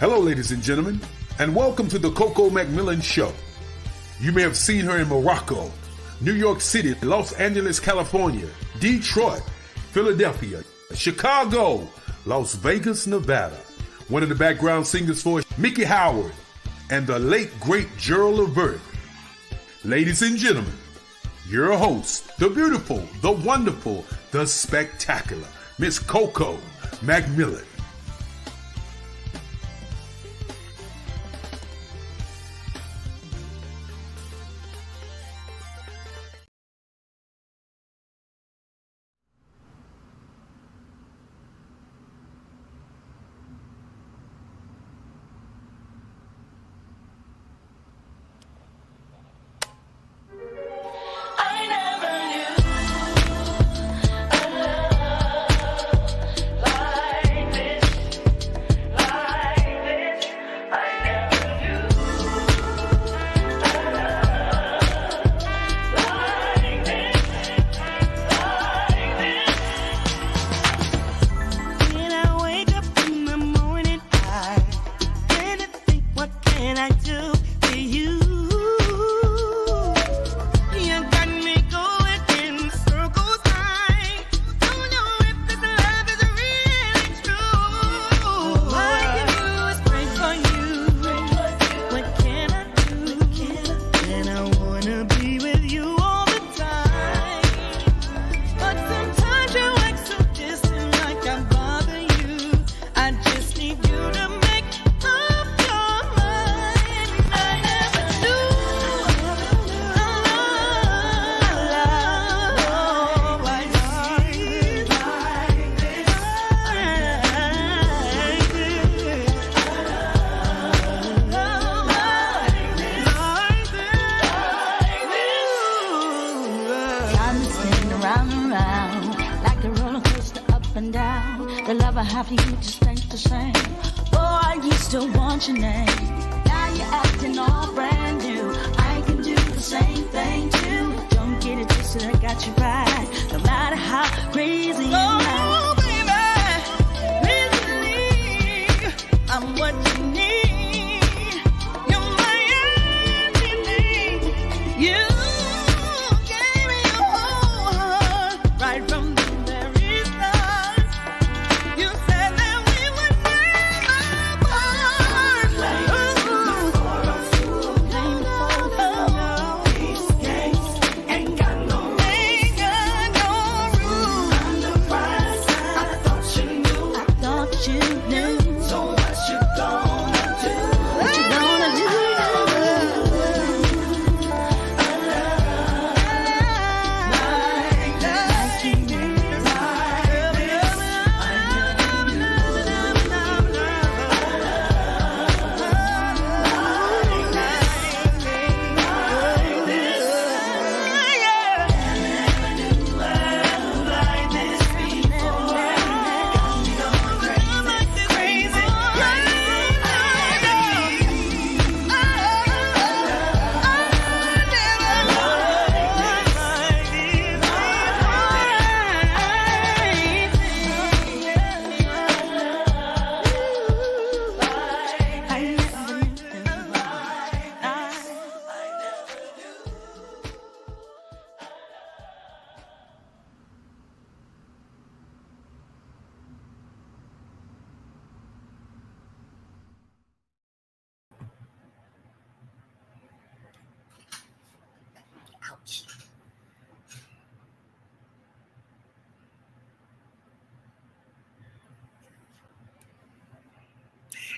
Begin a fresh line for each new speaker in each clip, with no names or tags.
Hello, ladies and gentlemen, and welcome to the Coco McMillan Show. You may have seen her in Morocco, New York City, Los Angeles, California, Detroit, Philadelphia, Chicago, Las Vegas, Nevada. One of the background singers for Mickey Howard and the late, great Gerald Levert. Ladies and gentlemen, your host, the beautiful, the wonderful, the spectacular, Miss Coco McMillan.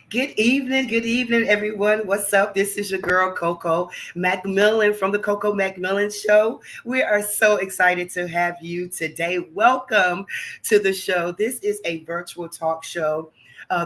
Good evening, everyone. What's up? This is your girl, Coco McMillan from the Coco McMillan Show. We are so excited to have you today. Welcome to the show. This is a virtual talk show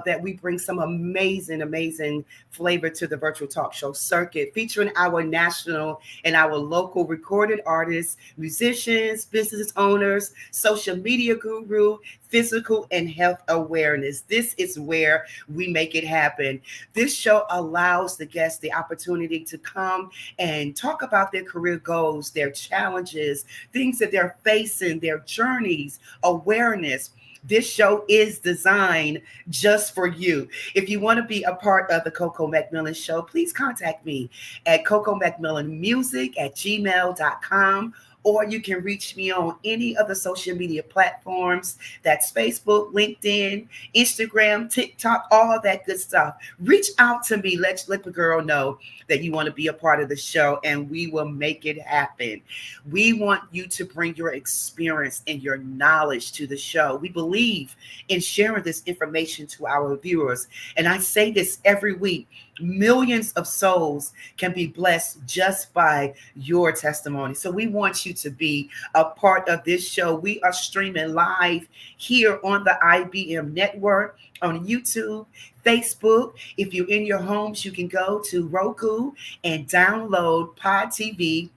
that we bring some amazing flavor to the virtual talk show circuit, featuring our national and our local recorded artists, musicians, business owners, social media guru, physical and health awareness. This is where we make it happen. This show allows the guests the opportunity to come and talk about their career goals, their challenges, things that they're facing, their journeys, awareness. This show is designed just for you. If you want to be a part of the Coco McMillan Show, please contact me at cocomcmillanmusic@gmail.com, or you can reach me on any of the social media platforms. That's Facebook, LinkedIn, Instagram, TikTok, all of that good stuff. Reach out to me. Let the girl know that you want to be a part of the show, and we will make it happen. We want you to bring your experience and your knowledge to the show. We believe in sharing this information to our viewers. And I say this every week. Millions of souls can be blessed just by your testimony. So we want you to be a part of this show. We are streaming live here on the IBM network, on YouTube, Facebook. If you're in your homes, you can go to Roku and download Pod TV.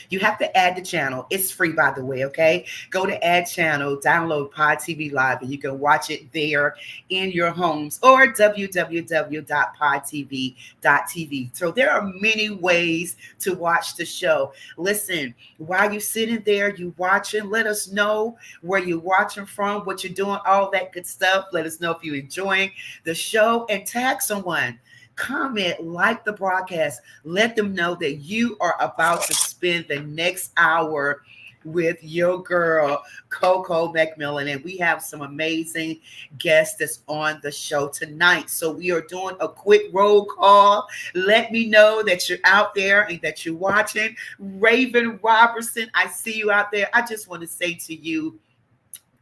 You have to add the channel. It's free, by the way, okay? Go to add channel, download Pod TV Live, and you can watch it there in your homes, or www.podtv.tv. So there are many ways to watch the show. Listen, while you're sitting there, you watching, let us know where you're watching from, what you're doing, all that good stuff. Let us know if you're enjoying the show, and tag someone. Comment, like the broadcast. Let them know that you are about to spend the next hour with your girl, Coco McMillan. And we have some amazing guests that's on the show tonight. So we are doing a quick roll call. Let me know that you're out there and that you're watching. Raven Robertson, I see you out there. I just want to say to you,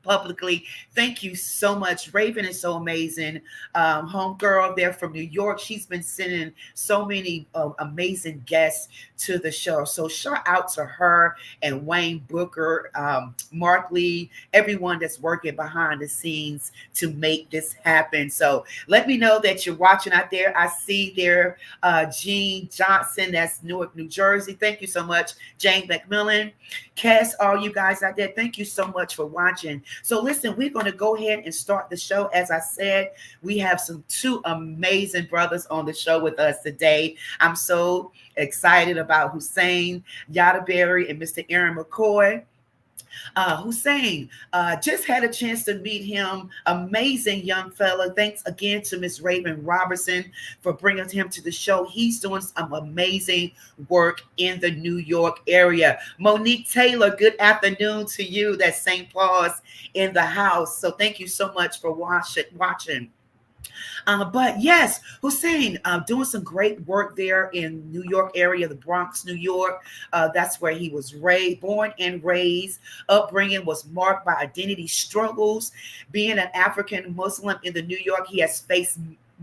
publicly, thank you so much. Raven is so amazing. Homegirl there from New York. She's been sending so many amazing guests to the show. So shout out to her and Wayne Booker, Mark Lee, everyone that's working behind the scenes to make this happen. So let me know that you're watching out there. I see there Jean Johnson, that's Newark, New Jersey. Thank you so much. Jane McMillan, Cass, all you guys out there, thank you so much for watching. So listen, we're going to go ahead and start the show. As I said, we have two amazing brothers on the show with us today. I'm so excited about Hussein Yadaberry and Mr. Aaron McCoy. Hussein, just had a chance to meet him. Amazing young fella. Thanks again to Miss Raven Robertson for bringing him to the show. He's doing some amazing work in the New York area. Monique Taylor, good afternoon to you. That's St. Paul's in the house. So thank you so much for watching. But yes, Hussein, doing some great work there in New York area, the Bronx, New York. That's where he was born and raised. Upbringing was marked by identity struggles. Being an African Muslim in the New York,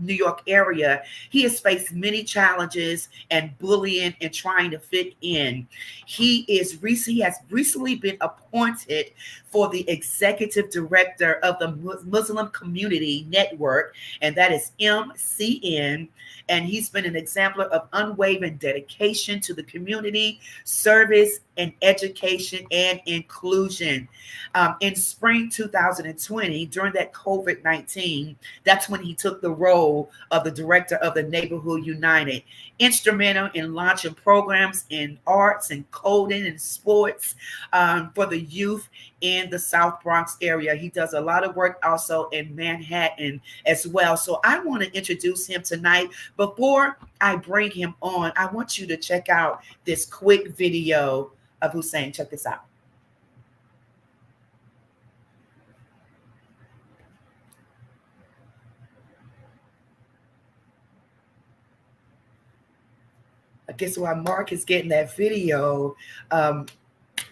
New York area, he has faced many challenges and bullying and trying to fit in. He has recently been appointed for the executive director of the Muslim Community Network, and that is MCN. And he's been an exemplar of unwavering dedication to the community, service, and education and inclusion. In spring 2020, during that COVID-19, that's when he took the role of the director of the Neighborhood United, instrumental in launching programs in arts and coding and sports for the youth in the South Bronx area. He does a lot of work also in Manhattan as well. So I want to introduce him tonight. Before I bring him on, I want you to check out this quick video of Hussein. Check this out. I guess while Mark is getting that video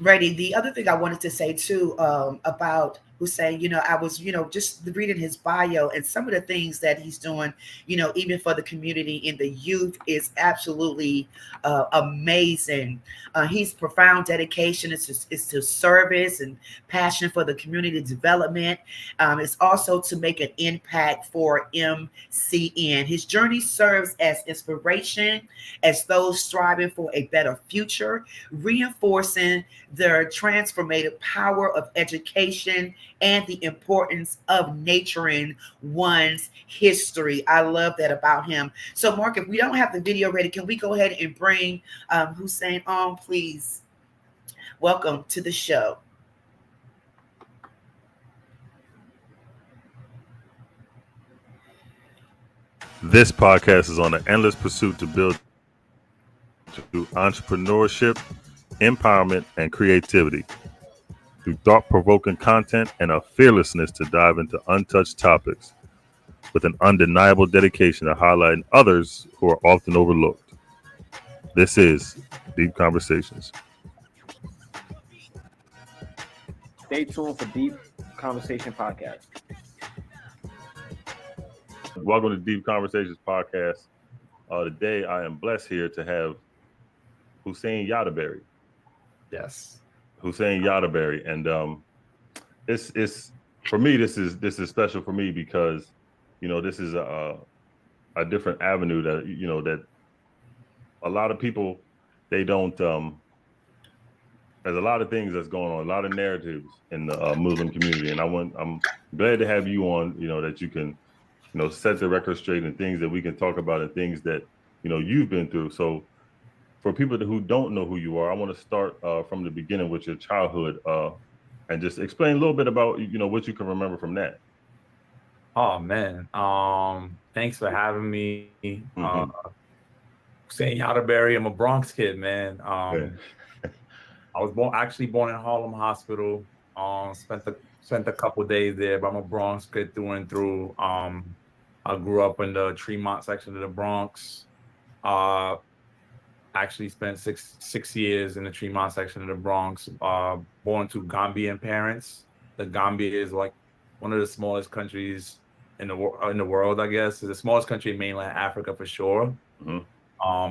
ready, the other thing I wanted to say too about Hussein, I was, just reading his bio, and some of the things that he's doing, even for the community in the youth is absolutely amazing. His profound dedication is to service and passion for the community development. It's also to make an impact for MCN. His journey serves as inspiration as those striving for a better future, reinforcing the transformative power of education and the importance of nurturing one's history. I love that about him. So, Mark, if we don't have the video ready, can we go ahead and bring Hussein on, please? Welcome to the show.
This podcast is on an endless pursuit to build through entrepreneurship, empowerment, and creativity. Through thought-provoking content and a fearlessness to dive into untouched topics with an undeniable dedication to highlighting others who are often overlooked. This is Deep Conversations.
Stay tuned for Deep Conversation Podcast.
Welcome to Deep Conversations Podcast. Today, I am blessed here to have Hussein Yadaberry.
Yes.
Hussein Yadaberry, and it's for me. This is special for me because this is a different avenue that that a lot of people they don't. There's a lot of things that's going on, a lot of narratives in the Muslim community, and I'm glad to have you on. That you can set the record straight and things that we can talk about and things that you've been through. So for people who don't know who you are, I want to start from the beginning with your childhood and just explain a little bit about what you can remember from that.
Oh man, thanks for having me. Hussein Yadaberry, I'm a Bronx kid, man. I was born in Harlem Hospital. Spent a couple days there, but I'm a Bronx kid through and through. I grew up in the Tremont section of the Bronx. Actually spent six years in the Tremont section of the Bronx. Born to Gambian parents. The Gambia is like one of the smallest countries in the world, I guess. It's the smallest country in mainland Africa for sure.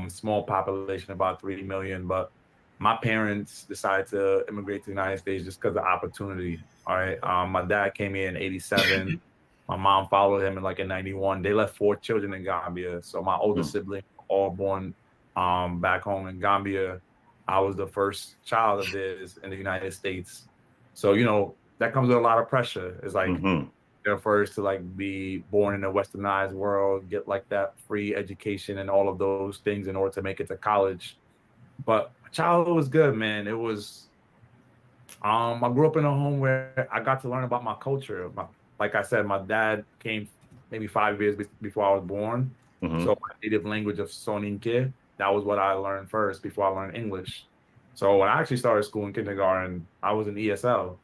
Small population, about 3 million. But my parents decided to immigrate to the United States just because of opportunity. All right. My dad came here in 87. My mom followed him in 91. They left 4 children in Gambia. So my older siblings were all born back home in Gambia. I was the first child of theirs in the United States. So, that comes with a lot of pressure. It's like they're first to be born in a westernized world, get that free education and all of those things in order to make it to college. But my childhood was good, man. It was, I grew up in a home where I got to learn about my culture. Like I said, my dad came maybe 5 years before I was born. So my native language of Soninke, that was what I learned first before I learned English. So when I actually started school in kindergarten, I was in ESL.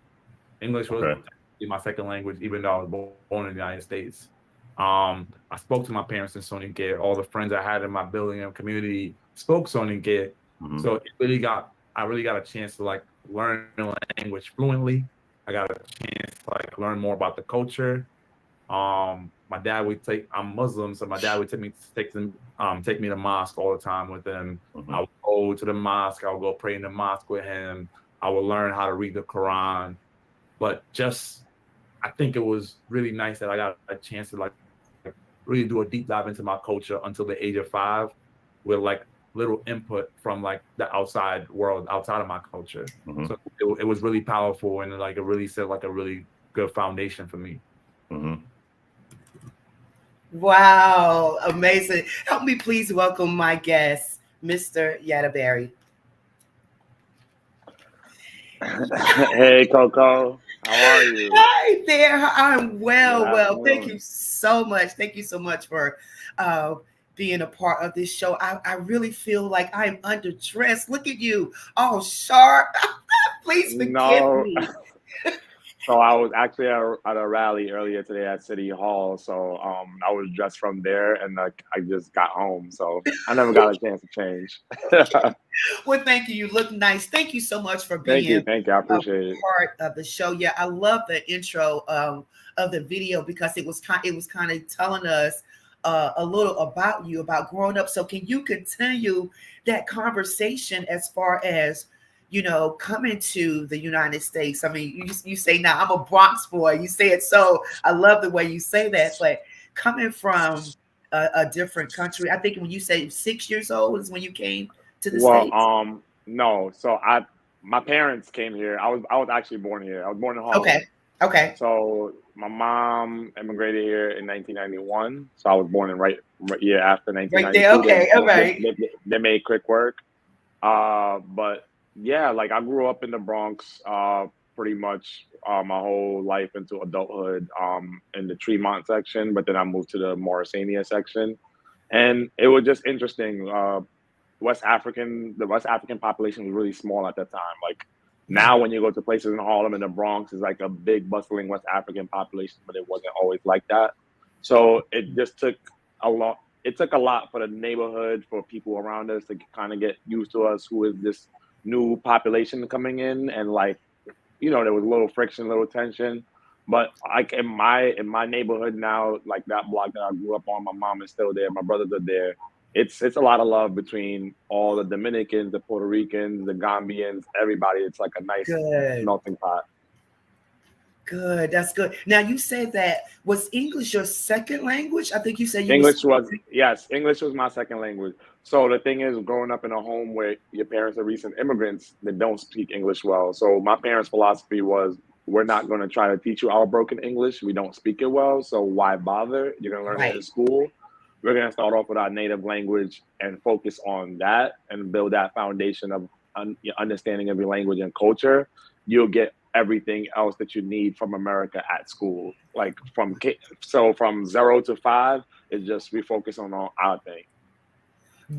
English was my second language, even though I was born in the United States. I spoke to my parents in Soninke. All the friends I had in my building and community spoke Soninke. So I really got a chance to learn the language fluently. I got a chance to learn more about the culture. My dad would I'm Muslim, so my dad would take me to mosque all the time with him. I would go to the mosque. I would go pray in the mosque with him. I would learn how to read the Quran. But I think it was really nice that I got a chance to really do a deep dive into my culture until the age of 5 with little input from the outside world, outside of my culture. So it was really powerful, and it really set a really good foundation for me.
Wow, amazing. Help me please welcome my guest, Mr. Yadaberry.
Hey, Coco. How are you?
Hi there. I'm well.
Yeah,
Well, thank you so much. Thank you so much for being a part of this show. I really feel like I'm underdressed. Look at you, all sharp. Please forgive me.
So I was actually at a rally earlier today at City Hall. So I was dressed from there, and I just got home. So I never got a chance to change.
Well, thank you. You look nice. Thank you so much for being
Thank you. I appreciate it.
Part of the show. Yeah, I love the intro of the video because it was kind of telling us a little about you, about growing up. So can you continue that conversation as far as coming to the United States? I mean, you say now I'm a Bronx boy. You say it so. I love the way you say that. But coming from a different country, I think when you say 6 years old is when you came to the States.
No. So my parents came here. I was actually born here. I was born in Harlem.
Okay.
So my mom immigrated here in 1991. So I was born in right year after 1992.
Right there. Okay. All right.
They made quick work. But yeah, I grew up in the Bronx pretty much my whole life into adulthood in the Tremont section, but then I moved to the Mauritania section, and it was just interesting. The West African population was really small at that time. Like now, when you go to places in Harlem and the Bronx, it's like a big bustling West African population, but it wasn't always like that. So it just took a lot. It took a lot for the neighborhood, for people around us to kind of get used to us, who is this new population coming in, and like, there was a little friction, a little tension. But like in my neighborhood now, like that block that I grew up on, my mom is still there, my brothers are there. It's a lot of love between all the Dominicans, the Puerto Ricans, the Gambians, everybody. It's like a nice
Good.
melting pot.
Good. That's good. Now you said that was English your second language? I think you said
English was my second language. So the thing is, growing up in a home where your parents are recent immigrants that don't speak English well. So my parents' philosophy was, we're not going to try to teach you our broken English. We don't speak it well, so why bother? You're going to learn it in school. We're going to start off with our native language and focus on that and build that foundation of understanding of your language and culture. You'll get everything else that you need from America at school. Like from 0 to 5 is just, we focus on our thing.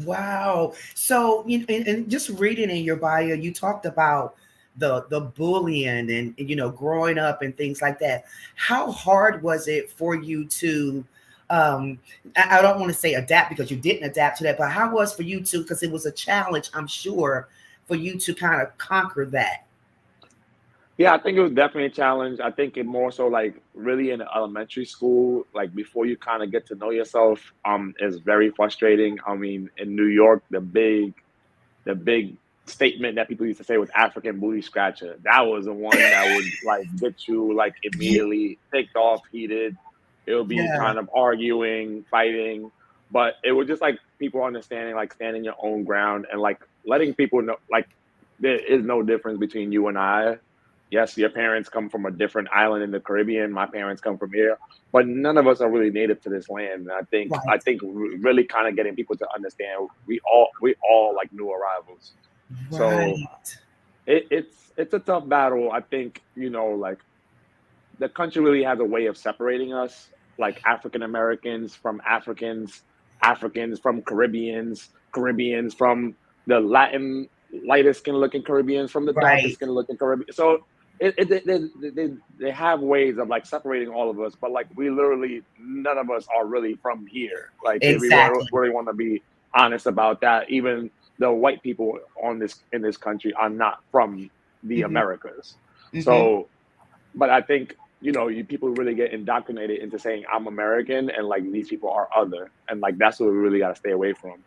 Wow. So, and just reading in your bio, you talked about the bullying and growing up and things like that. How hard was it for you to I don't want to say adapt, because you didn't adapt to that, but how was for you to, because it was a challenge, I'm sure, for you to kind of conquer that?
Yeah, I think it was definitely a challenge. I think it more so like really in elementary school, like before you kind of get to know yourself, is very frustrating. I mean, in New York, the big statement that people used to say was African booty scratcher. That was the one that would like get you like immediately ticked off, heated. It would be kind of arguing, fighting, but it was just like people understanding, like standing your own ground and like letting people know, like there is no difference between you and I. Yes, your parents come from a different island in the Caribbean. My parents come from here, but none of us are really native to this land. And I think really kind of getting people to understand we all like new arrivals. So it's a tough battle. I think, like the country really has a way of separating us, like African Americans from Africans, Africans from Caribbeans, Caribbeans from the Latin, lighter skin looking Caribbeans from the darker skin looking Caribbean. So they have ways of like separating all of us, but like we literally, none of us are really from here. Like if we really want to be honest about that, even the white people in this country are not from the Americas. So, but I think, people really get indoctrinated into saying I'm American and like these people are other. And like, that's what we really got to stay away from.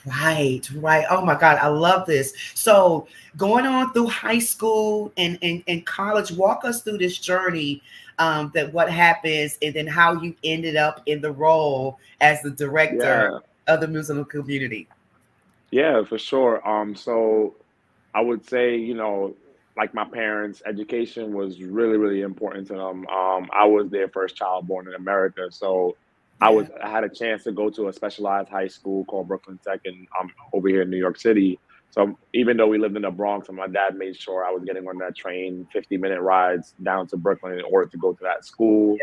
Right. Oh my God, I love this. So going on through high school and college, walk us through this journey, that what happens and then how you ended up in the role as the director of the Muslim community.
Yeah, for sure. So I would say, like my parents' education was really, really important to them. I was their first child born in America. So I had a chance to go to a specialized high school called Brooklyn Tech and over here in New York City. So even though we lived in the Bronx, and my dad made sure I was getting on that train, 50-minute rides down to Brooklyn in order to go to that school.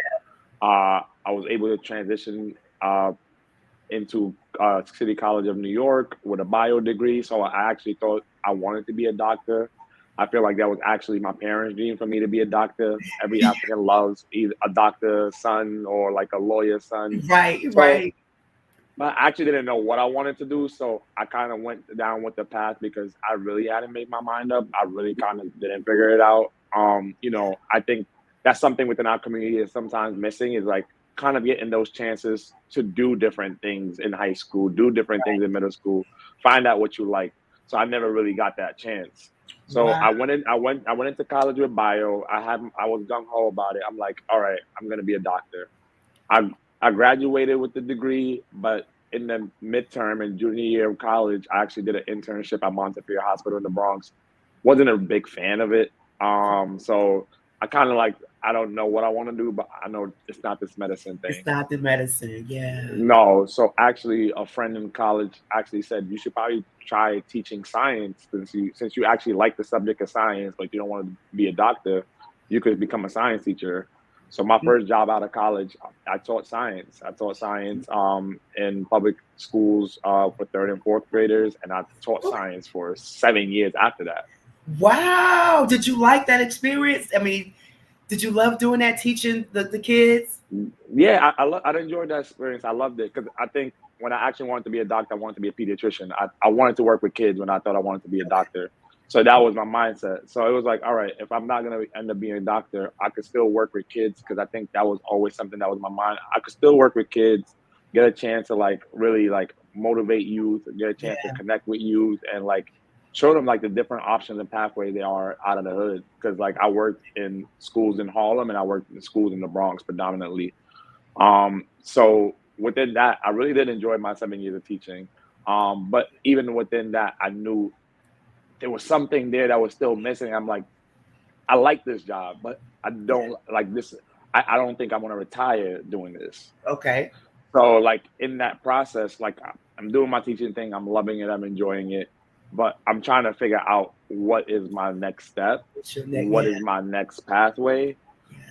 I was able to transition into City College of New York with a bio degree. So I actually thought I wanted to be a doctor. I feel like that was actually my parents' dream for me to be a doctor. Every African loves either a doctor's son or like a lawyer's son. Right. But I actually didn't know what I wanted to do. So I kind of went down with the path because I really hadn't made my mind up. I really kind of didn't figure it out. I think that's something within our community is sometimes missing, is like kind of getting those chances to do different things in high school, do different things in middle school, find out what you like. So I never really got that chance. So I went into college with bio. I was gung ho about it. I'm like, all right, I'm gonna be a doctor. I graduated with the degree, but in the midterm and junior year of college, I actually did an internship at Montefiore Hospital in the Bronx. Wasn't a big fan of it. So I kind of like, I don't know what I want to do, but I know it's not this medicine thing.
It's not the medicine, yeah.
No, so actually a friend in college actually said, you should probably try teaching science since you actually like the subject of science, but you don't want to be a doctor. you could become a science teacher. So my first job out of college, I taught science. I taught science in public schools for third and fourth graders, and I taught science for 7 years after that.
Wow. Did you like that experience? I mean, did you love doing that, teaching the kids?
Yeah, I enjoyed that experience. I loved it because I think when I actually wanted to be a doctor, I wanted to be a pediatrician. I wanted to work with kids when I thought I wanted to be a doctor. So that was my mindset. So it was like, all right, if I'm not going to end up being a doctor, I could still work with kids because I think that was always something that was in my mind. I could still work with kids, get a chance to like really like motivate youth, get a chance to connect with youth and like show them like the different options and pathways they are out of the hood. Because like I worked in schools in Harlem and I worked in schools in the Bronx predominantly. So within that, I really did enjoy my 7 years of teaching. But even within that, I knew there was something there that was still missing. I'm like, I like this job, but I don't like this. I don't think I want to retire doing this.
Okay.
So like in that process, like I'm doing my teaching thing. I'm loving it. I'm enjoying it, but I'm trying to figure out what is my next step. What is my next pathway?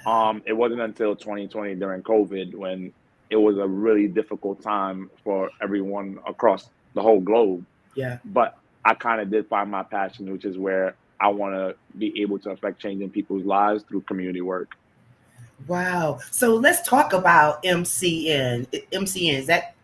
It wasn't until 2020 during COVID when it was a really difficult time for everyone across the whole globe.
Yeah.
But I kind of did find my passion, which is where I want to be able to affect change in people's lives through community work.
Wow. So let's talk about MCN. MCN, is that?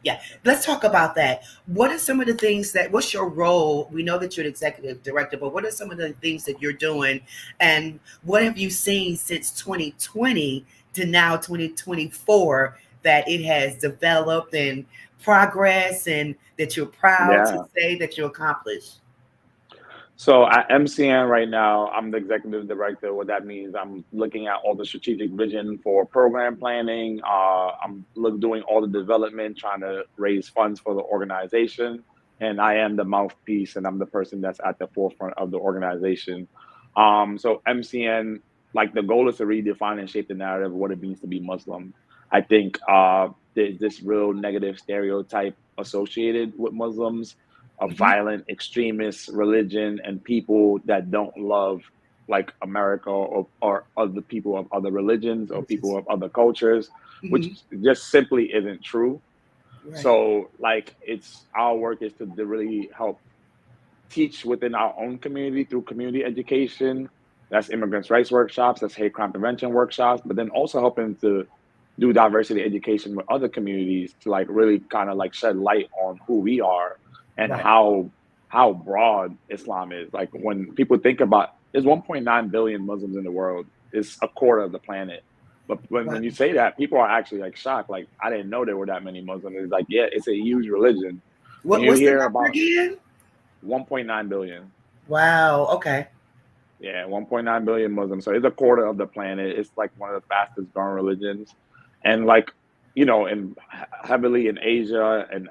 Yeah. Let's talk about that. What are some of the things what's your role? We know that you're the executive director, but what are some of the things that you're doing? And what have you seen since 2020 to now 2024 that it has developed and progress and that you're proud to say that you accomplished?
So at MCN right now, I'm the executive director. What that means, I'm looking at all the strategic vision for program planning. I'm doing all the development, trying to raise funds for the organization. And I am the mouthpiece and I'm the person that's at the forefront of the organization. So MCN, like the goal is to redefine and shape the narrative of what it means to be Muslim. I think there's this real negative stereotype associated with Muslims. A violent extremist religion and people that don't love like America or other people of other religions or people of other cultures, which just simply isn't true. Right. So like it's our work is to really help teach within our own community through community education. That's immigrants' rights workshops, that's hate crime prevention workshops, but then also helping to do diversity education with other communities to like really kind of like shed light on who we are. And how broad Islam is. Like when people think about, there's 1.9 billion Muslims in the world. It's a quarter of the planet. But when you say that, people are actually like shocked. Like I didn't know there were that many Muslims. It's like, yeah, it's a huge religion.
What's the number again?
1.9 billion.
Wow. Okay.
Yeah, 1.9 billion Muslims. So it's a quarter of the planet. It's like one of the fastest growing religions, and like heavily in Asia and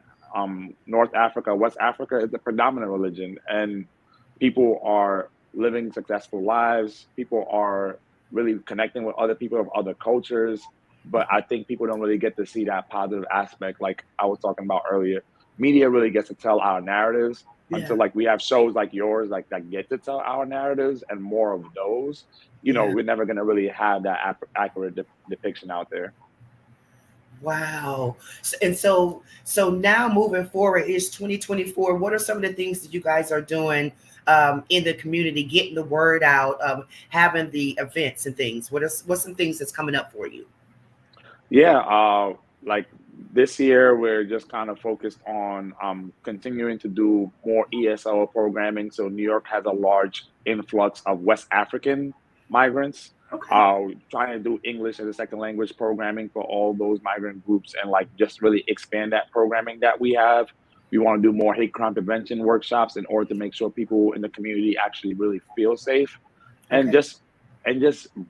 North Africa, West Africa is the predominant religion, and people are living successful lives. People are really connecting with other people of other cultures. But I think people don't really get to see that positive aspect. Like I was talking about earlier, media really gets to tell our narratives until like we have shows like yours, like that get to tell our narratives and more of those, we're never going to really have that accurate depiction out there.
Wow. And so now moving forward is 2024. What are some of the things that you guys are doing in the community, getting the word out, having the events and things? What's some things that's coming up for you?
Yeah, like this year, we're just kind of focused on continuing to do more ESL programming. So New York has a large influx of West African migrants. Okay. Trying to do English as a second language programming for all those migrant groups and like just really expand that programming that we have. We want to do more hate crime prevention workshops in order to make sure people in the community actually really feel safe and just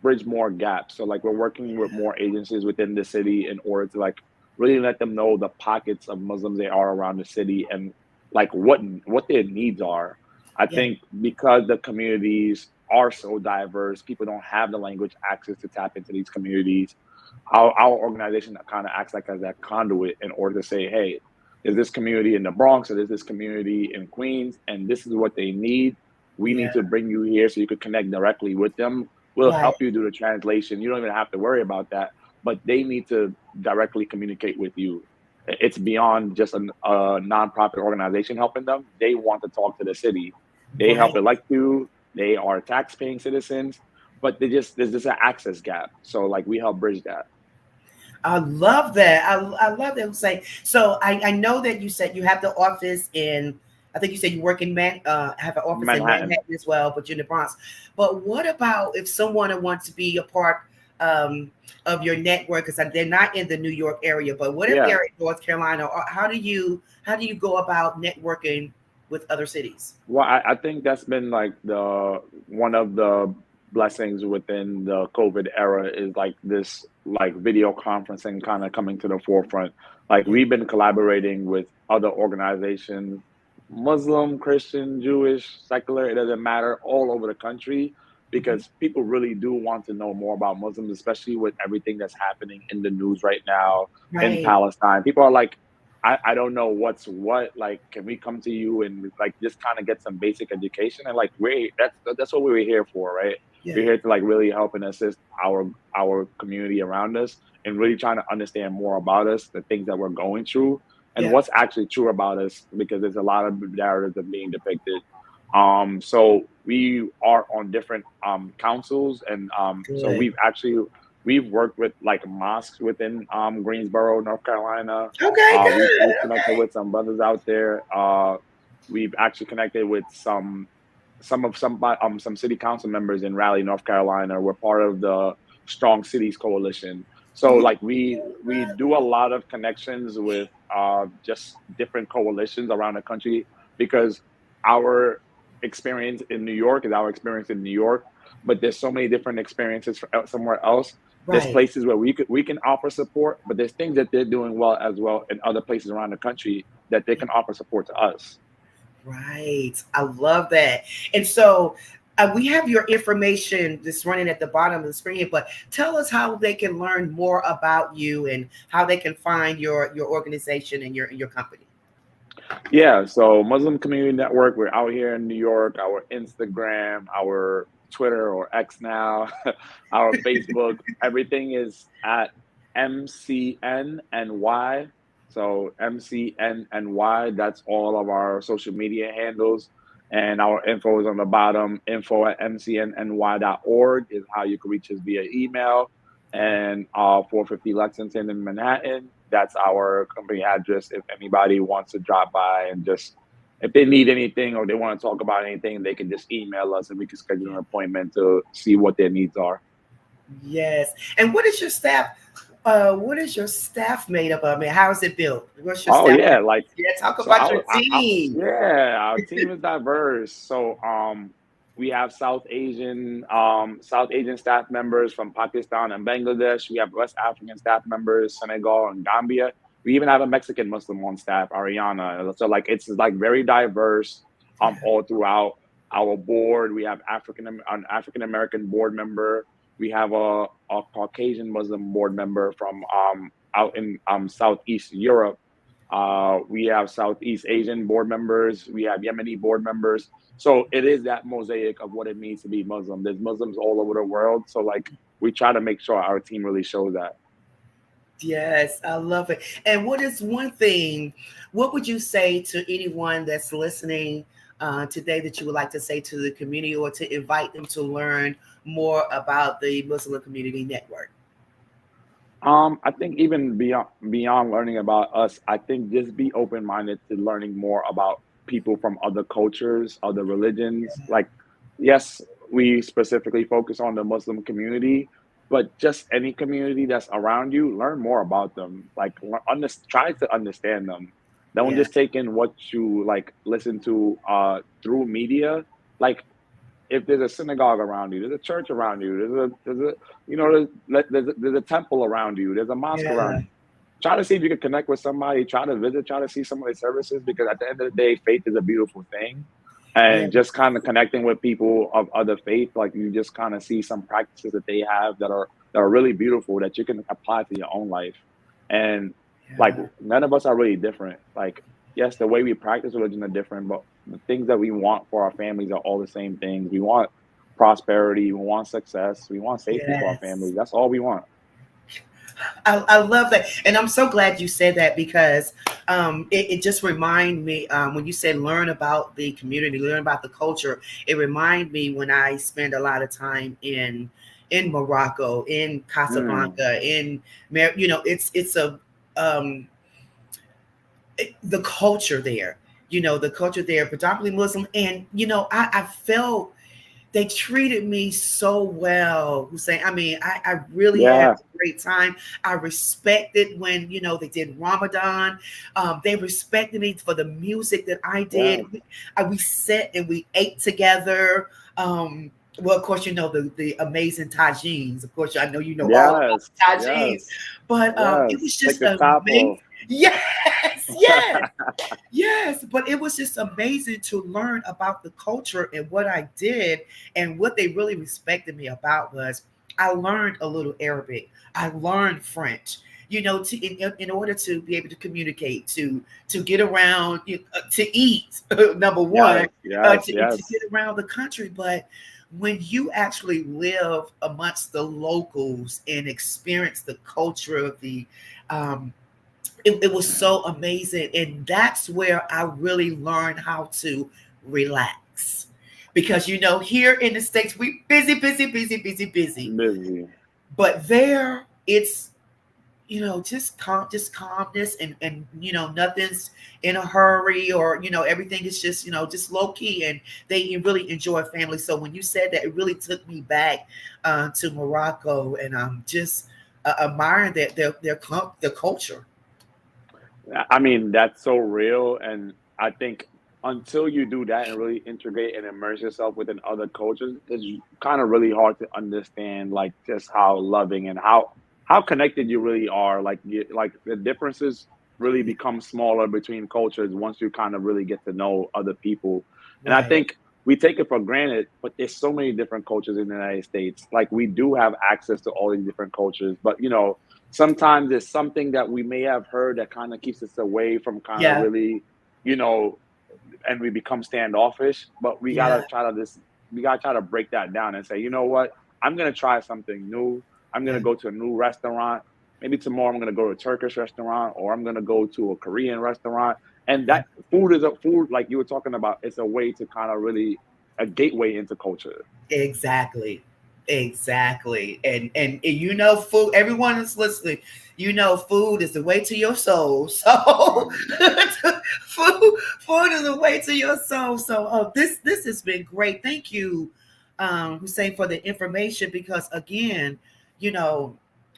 bridge more gaps. So like we're working with more agencies within the city in order to like really let them know the pockets of Muslims they are around the city and like what their needs are. I think because the communities are so diverse, people don't have the language access to tap into these communities. Our organization kind of acts like as that conduit in order to say, hey, there's this community in the Bronx or there's this community in Queens, and this is what they need. We need to bring you here so you could connect directly with them We'll
Right.
help you do the translation. You don't even have to worry about that. But they need to directly communicate with you. It's beyond just a nonprofit organization helping them. They want to talk to the city. They help
Right.
elect you. They are tax-paying citizens, but there's just an access gap. So like we help bridge that.
I love that. I love that. Say so. I know that you said you have the office in. I think you said you work in have an office in
Manhattan.
Manhattan as well, but you're in the Bronx. But what about if someone wants to be a part of your network? Because they're not in the New York area, but what if
Yeah.
they're in North Carolina? Or how do you go about networking with other cities?
Well, I think that's been like the one of the blessings within the COVID era is like this like video conferencing kind of coming to the forefront. Like
Yeah.
we've been collaborating with other organizations, Muslim, Christian, Jewish, secular, it doesn't matter, all over the country
Mhm.
because people really do want to know more about Muslims, especially with everything that's happening in the news right now in
Right.
Palestine. People are like, I don't know what's what. Like, can we come to you and like just kind of get some basic education? And like that's what we're here for, right?
Yeah.
We're here to like really help and assist our community around us and really trying to understand more about us, the things that we're going through, and
Yeah.
what's actually true about us because there's a lot of narratives that are being depicted. So we are on different councils, and so
Good.
we've worked with like mosques within Greensboro, North Carolina.
Okay.
We've
Good.
connected
Okay.
with some brothers out there. We've actually connected with some city council members in Raleigh, North Carolina. We're part of the Strong Cities Coalition. So
Oh,
like we do a lot of connections with just different coalitions around the country because our experience in New York is our experience in New York, but there's so many different experiences somewhere else. There's
right.
places where we can offer support, but there's things that they're doing well as well in other places around the country that they can offer support to us.
Right. I love that. And so we have your information that's running at the bottom of the screen, but tell us how they can learn more about you and how they can find your organization and your company.
Yeah, so Muslim Community Network, we're out here in New York, our Instagram, our Twitter or X now, our Facebook, everything is at MCNNY. So MCNNY, that's all of our social media handles. And our info is on the bottom. Info at mcnny.org is how you can reach us via email. And 450 Lexington in Manhattan, that's our company address. If anybody wants to drop by and just, if they need anything or they want to talk about anything, they can just email us and we can schedule an appointment to see what their needs are.
Yes. And what is your staff made up of? I mean, how is it built? What's your
Oh
staff?
yeah, like
Yeah, talk
so
about your team.
yeah, our team is diverse. So we have South Asian staff members from Pakistan and Bangladesh. We have West African staff members, Senegal and Gambia. We even have a Mexican Muslim on staff, Ariana. So like it's like very diverse
Yeah.
all throughout our board. We have an African American board member. We have a Caucasian Muslim board member from out in Southeast Europe. We have Southeast Asian board members. We have Yemeni board members. So it is that mosaic of what it means to be Muslim. There's Muslims all over the world. So like we try to make sure our team really shows that.
Yes, I love it. And what would you say to anyone that's listening today that you would like to say to the community or to invite them to learn more about the Muslim Community Network?
I think even beyond learning about us, I think just be open minded to learning more about people from other cultures, other religions. Like, yes, we specifically focus on the Muslim community, but just any community that's around you, learn more about them. Like, try to understand them. Don't
Yeah,
just take in what you like listen to through media. Like if there's a synagogue around you, there's a church around you, there's a you know there's a temple around you, there's a mosque around
yeah,
you. Try to see if you can connect with somebody. Try to visit. Try to see some of their services because at the end of the day, faith is a beautiful thing,
yeah,
and just kind of connecting with people of other faith, like you just kind of see some practices that they have that are really beautiful that you can apply to your own life. And like
yeah.
none of us are really different. Like yes, the way we practice religion are different, but the things that we want for our families are all the same things. We want prosperity. We want success. We want safety for our
Yes.
families. That's all we want.
I love that. And I'm so glad you said that because it just reminded me when you said learn about the community, learn about the culture. It reminded me when I spend a lot of time in Morocco, in Casablanca, it's a the culture there, the culture there, predominantly Muslim. And, I felt they treated me so well, Hussein. I mean, I really had
Yeah.
a great time. I respected when, they did Ramadan. They respected me for the music that I did. We sat and we ate together. Well, of course, the amazing tagines. Of course, I know you know all about the tagines. But it was
Take
just
the top
amazing.
off.
Yes. Yes, but it was just amazing to learn about the culture and what I did. And what they really respected me about was I learned a little Arabic. I learned French, in order to be able to communicate, to get around, to eat, number one, to get around the country. But when you actually live amongst the locals and experience the culture of it was so amazing. And that's where I really learned how to relax. Because, here in the States, we busy. But there, it's, just calmness and nothing's in a hurry, or, everything is just low key, and they really enjoy family. So when you said that, it really took me back to Morocco, and I'm just admiring their culture.
I mean, that's so real. And I think until you do that and really integrate and immerse yourself within other cultures, it's kind of really hard to understand like just how loving and how connected you really are. Like like the differences really become smaller between cultures once you kind of really get to know other people. And I think we take it for granted, but there's so many different cultures in the United States. Like we do have access to all these different cultures, but sometimes there's something that we may have heard that kind of keeps us away from kind of really, and we become standoffish. But we gotta try to break that down and say, you know what, I'm gonna try something new. I'm gonna go to a new restaurant. Maybe tomorrow I'm gonna go to a Turkish restaurant, or I'm gonna go to a Korean restaurant. And that food is a food, like you were talking about. It's a way to kind of really a gateway into culture.
Exactly. And food, everyone is listening, food is the way to your soul. So food is the way to your soul. So this has been great. Thank you, Hussein, for the information, because again,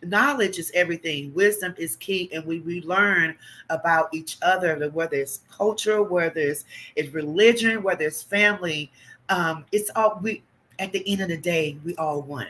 knowledge is everything. Wisdom is key, and we learn about each other, whether it's culture, whether it's religion, whether it's family. It's all at the end of the day, we all one.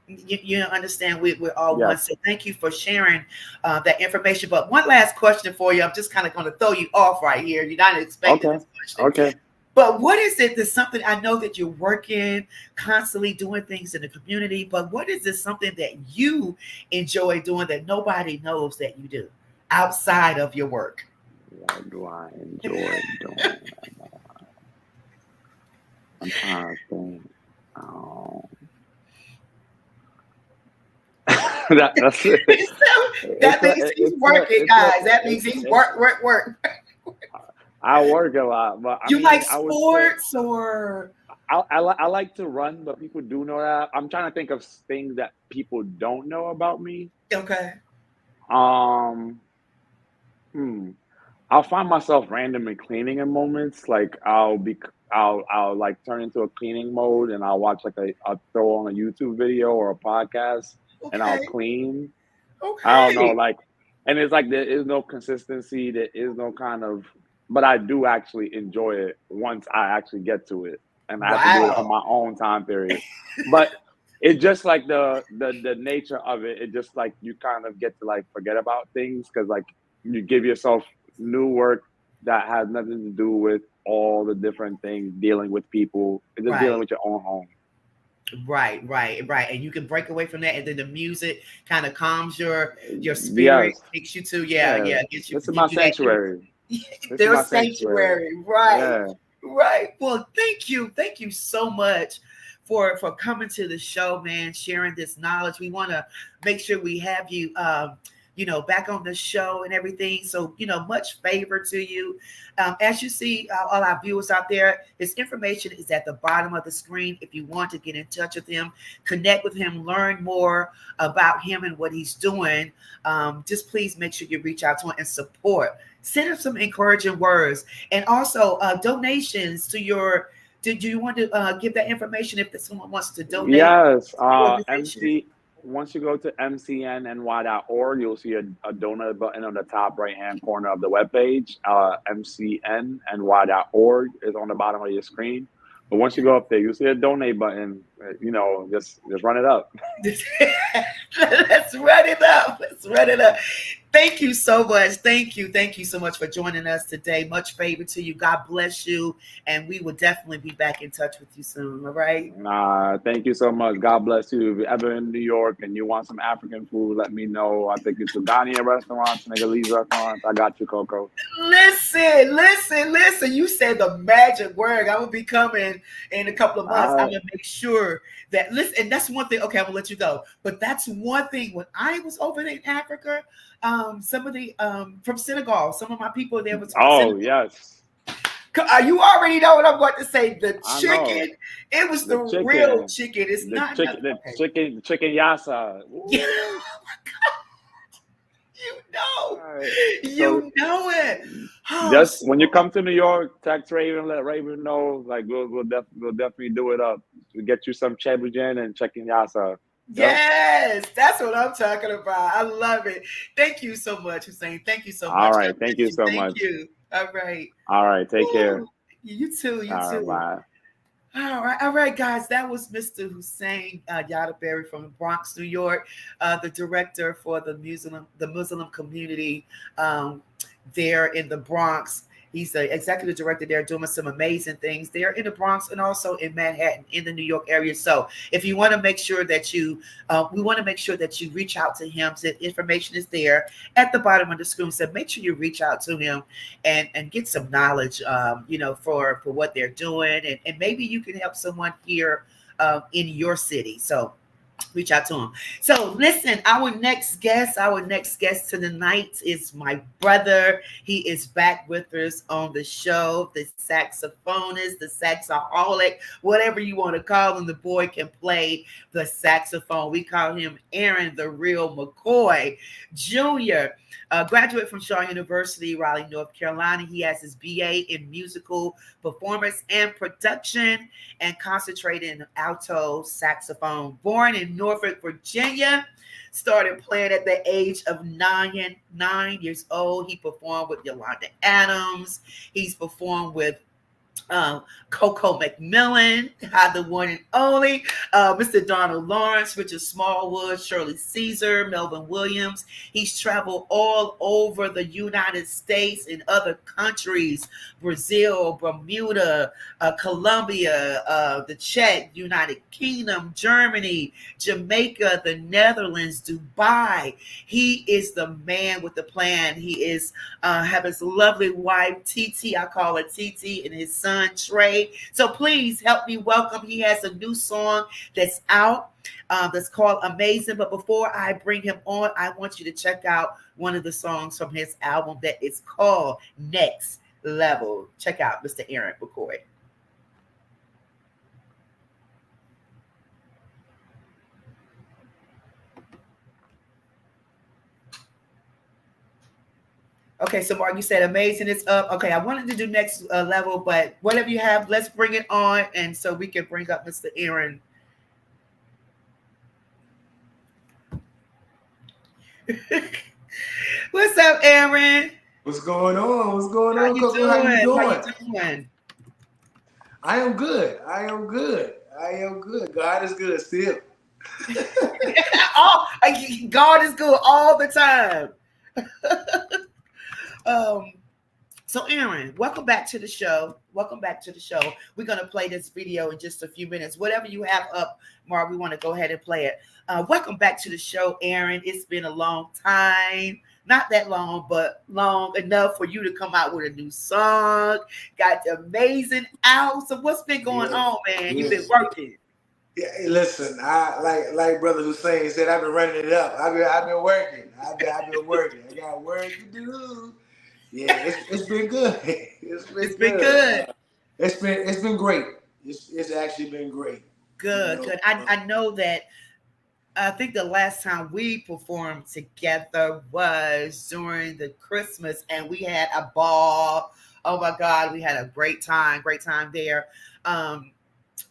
You understand? We're all one. So thank you for sharing that information. But one last question for you. I'm just kind of going to throw you off right here. You're not expecting this question.
Okay.
But what is it that's something, I know that you're working, constantly doing things in the community, but what is this something that you enjoy doing that nobody knows that you do outside of your work?
What do I enjoy doing? I'm trying to think. That's it.
That means he's working, guys. That means he's work.
I work a lot, but
you like sports or?
I like to run, but people do know that. I'm trying to think of things that people don't know about me.
Okay.
I'll find myself randomly cleaning in moments. Like I'll like turn into a cleaning mode, and I'll watch I'll throw on a YouTube video or a podcast, and I'll clean.
Okay.
I don't know, and it's like there is no consistency. There is no kind of, but I do actually enjoy it once I actually get to it, and I have to do it on my own time period. But it's just like the nature of it. It just like you kind of get to forget about things, because you give yourself new work that has nothing to do with all the different things, dealing with people, and just dealing with your own home.
Right. And you can break away from that, and then the music kind of calms your spirit, takes you to gets you.
This is my sanctuary.
Their sanctuary. Right. Well, thank you so much for coming to the show, man, sharing this knowledge. We want to make sure we have you back on the show and everything. So, much favor to you. As you see, all our viewers out there, his information is at the bottom of the screen. If you want to get in touch with him, connect with him, learn more about him and what he's doing, just please make sure you reach out to him and support. Send him some encouraging words. And also donations to your, do you want to give that information if someone wants to donate?
Yes, once you go to mcnny.org, you'll see a donate button on the top right-hand corner of the webpage. mcnny.org is on the bottom of your screen. But once you go up there, you'll see a donate button. Just run it up.
Let's run it up. Let's run it up. Thank you so much. Thank you. Thank you so much for joining us today. Much favor to you. God bless you. And we will definitely be back in touch with you soon. All right.
Thank you so much. God bless you. If you're ever in New York and you want some African food, let me know. I think it's a Ghanaian restaurant, Senegalese restaurant. I got you, Coco.
Listen. You said the magic word. I will be coming in a couple of months. I'm going to make sure that, listen, and that's one thing. Okay, I'm going to let you go. But that's one thing. When I was over there in Africa, some of the from Senegal, some of my people there was from Senegal.
Yes.
You already know what I'm going to say. The chicken, it was the real chicken. It's not
chicken, chicken yassa.
Yeah. Oh my God. You know it.
Just when you come to New York, text Raven, let Raven know. Like we'll definitely do it up. We'll get you some chebujan and chicken yassa.
Yes, that's what I'm talking about. I love it. Thank you so much, Hussein. Thank you so much.
All right. Thank you so much.
Thank you. All right.
All right. Take care.
You too. You too.
Bye.
All right, guys. That was Mr. Hussein Yadaberry from the Bronx, New York, the director for the Muslim community there in the Bronx. He's the executive director there, doing some amazing things there in the Bronx and also in Manhattan, in the New York area. So, if you want to make sure that we want to make sure that you reach out to him. So information is there at the bottom of the screen. So make sure you reach out to him and get some knowledge, for what they're doing, and maybe you can help someone here in your city. So reach out to him. So listen, our next guest to the night is my brother. He is back with us on the show, the saxophonist, the saxaholic, whatever you want to call him. The boy can play the saxophone. We call him Aaron the Real McCoy Jr., graduate from Shaw University, Raleigh, North Carolina. He has his BA in musical performance and production and concentrated in alto saxophone. Born in Norfolk, Virginia, started playing at the age of 9 years old. He performed with Yolanda Adams. He's performed with Coco McMillan, the one and only, Mr. Donald Lawrence, Richard Smallwood, Shirley Caesar, Melvin Williams. He's traveled all over the United States and other countries, Brazil, Bermuda, Colombia, the Czech, United Kingdom, Germany, Jamaica, the Netherlands, Dubai. He is the man with the plan. He is have his lovely wife, TT, I call her TT, and his son, Trey. So please help me welcome. He has a new song that's out that's called Amazing. But before I bring him on, I want you to check out one of the songs from his album that is called Next Level. Check out Mr. Aaron McCoy. Okay, so Mark, you said Amazing is up. Okay, I wanted to do Next Level, but whatever you have, let's bring it on, and so we can bring up Mr. Aaron. What's up, Aaron?
What's going on? What's going on,
Coco?
How you doing?
How you doing?
I am good. God is good still.
God is good all the time. So Aaron, welcome back to the show. We're going to play this video in just a few minutes. Whatever you have up, Mark, we want to go ahead and play it. Welcome back to the show, Aaron. It's been a long time. Not that long, but long enough for you to come out with a new song. Got the Amazing out. So what's been going on, man? You've been working.
Yeah, hey, listen, I like Brother Hussein said, I've been running it up. I've been working. I've been working. I got work to do. Yeah, it's been good. It's been
It's been
good.
good.
It's been great. It's actually been great. You
Good,
know,
good. I know that. I think the last time we performed together was during the Christmas, and we had a ball. Oh my God, we had a great time there. Um,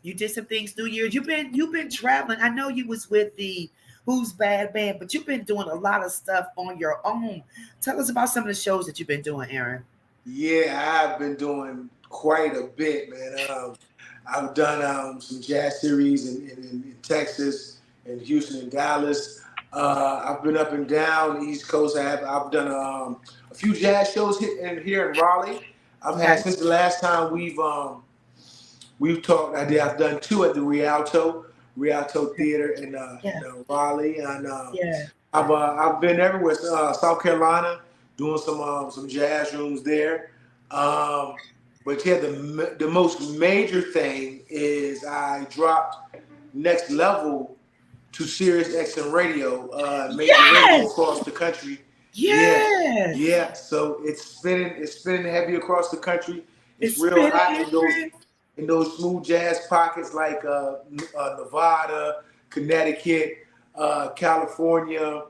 you did some things New Year's. You've been traveling. I know you was with the Who's Bad Band, but you've been doing a lot of stuff on your own. Tell us about some of the shows that you've been doing, Aaron.
yeah, I've been doing quite a bit, man. I've done some jazz series in Texas, in Houston, and Dallas. I've been up and down the East Coast. I've done a few jazz shows here in Raleigh. I've had
Okay.
since the last time we've talked. I've done two at the Rialto Theater
Yeah.
in Raleigh, and
Yeah.
I've been everywhere. South Carolina, doing some jazz rooms there. Um, but yeah, the most major thing is I dropped Next Level to Sirius XM Radio, major radio
Yes.
across the country. Yeah,
Yes.
yeah. So it's spinning heavy across the country. It's
It's
real
been
hot
Aaron.
in those smooth jazz pockets like Nevada, Connecticut, California,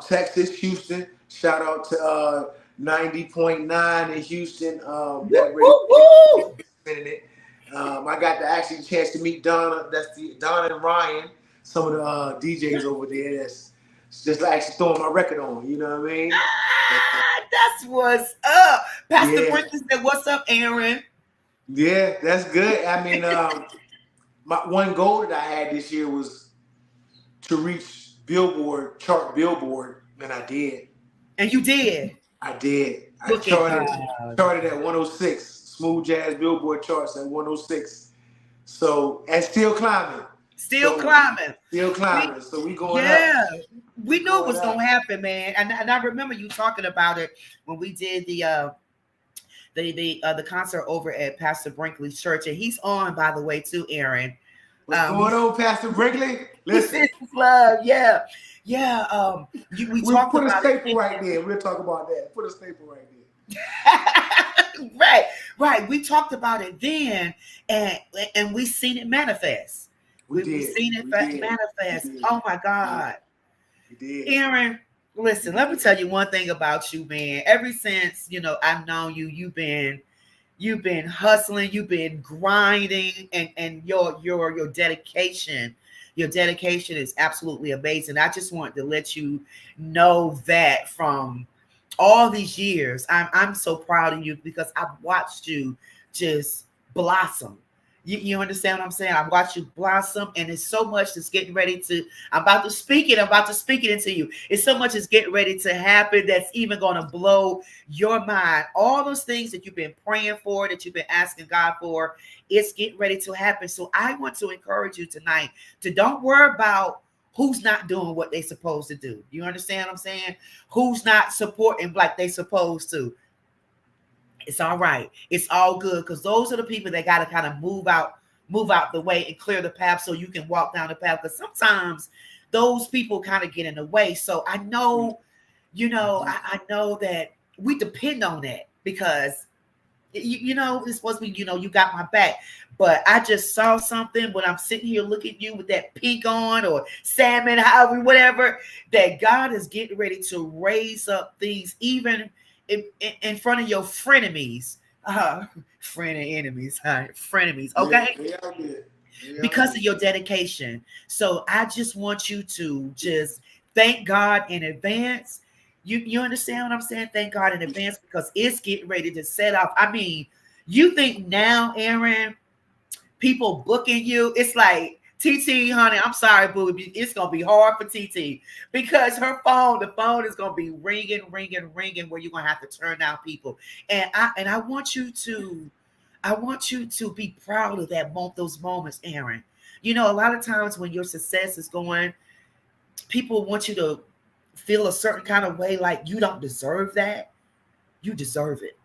Texas, Houston. Shout out to 90.9 in Houston.
Woo,
That radio
woo, woo.
spinning it. I got the actually chance to meet Donna. Donna and Ryan, some of the DJs over there. That's just like actually throwing my record on. You know what I mean?
That's what's up. Pastor
Yeah,
Brinkley said, "What's up, Aaron?"
yeah, that's good. I mean, my one goal that I had this year was to reach Billboard, and I did.
And you did.
I did. I
Look at God.
charted at 106. Smooth Jazz Billboard charts at 106. So and still climbing.
Still
So
climbing.
still
We,
climbing. So we going up.
yeah, we
We
knew it
going
was gonna
up.
happen, man. And I remember you talking about it when we did the concert over at Pastor Brinkley's church, and he's on, by the way, too, Aaron.
What's going on, Pastor Brinkley? Listen,
This is love, yeah, yeah. We
we'll
talked
put a
about
staple
it.
right there. We'll talk about that. Put a staple right there.
Right, right. We talked about it then, and we seen it manifest.
We
We
did.
seen it
We did.
manifest.
We did.
Oh my
We did.
God,
We did.
Aaron. Listen, let me tell you one thing about you, man. Ever since I've known you, you've been hustling, you've been grinding, and your dedication. Your dedication is absolutely amazing. I just want to let you know that from all these years, I'm so proud of you because I've watched you just blossom. You understand what I'm saying? I've watched you blossom, and it's so much that's getting ready to. I'm about to speak it. I'm about to speak it into you. It's so much that's getting ready to happen that's even going to blow your mind. All those things that you've been praying for, that you've been asking God for, it's getting ready to happen. So I want to encourage you tonight to don't worry about who's not doing what they supposed to do. You understand what I'm saying? Who's not supporting like they supposed to. It's all right. It's all good because those are the people that got to kind of move out the way and clear the path so you can walk down the path. Because sometimes those people kind of get in the way. So I know, I know that we depend on that because it's supposed to be, you got my back. But I just saw something when I'm sitting here looking at you with that pink on or salmon, however, whatever, that God is getting ready to raise up things even in front of your frenemies. Friend and enemies, frenemies, okay?
Yeah, I did. Yeah,
Because of your dedication. So I just want you to just thank God in advance. You understand what I'm saying? Thank God in advance because it's getting ready to set off. I mean, you think now, Aaron, people booking you, it's like TT, honey, I'm sorry, boo. It's gonna be hard for TT because the phone is gonna be ringing, where you're gonna have to turn down people. And I want you to be proud of those moments, Aaron. A lot of times when your success is going, people want you to feel a certain kind of way, like you don't deserve that. You deserve it.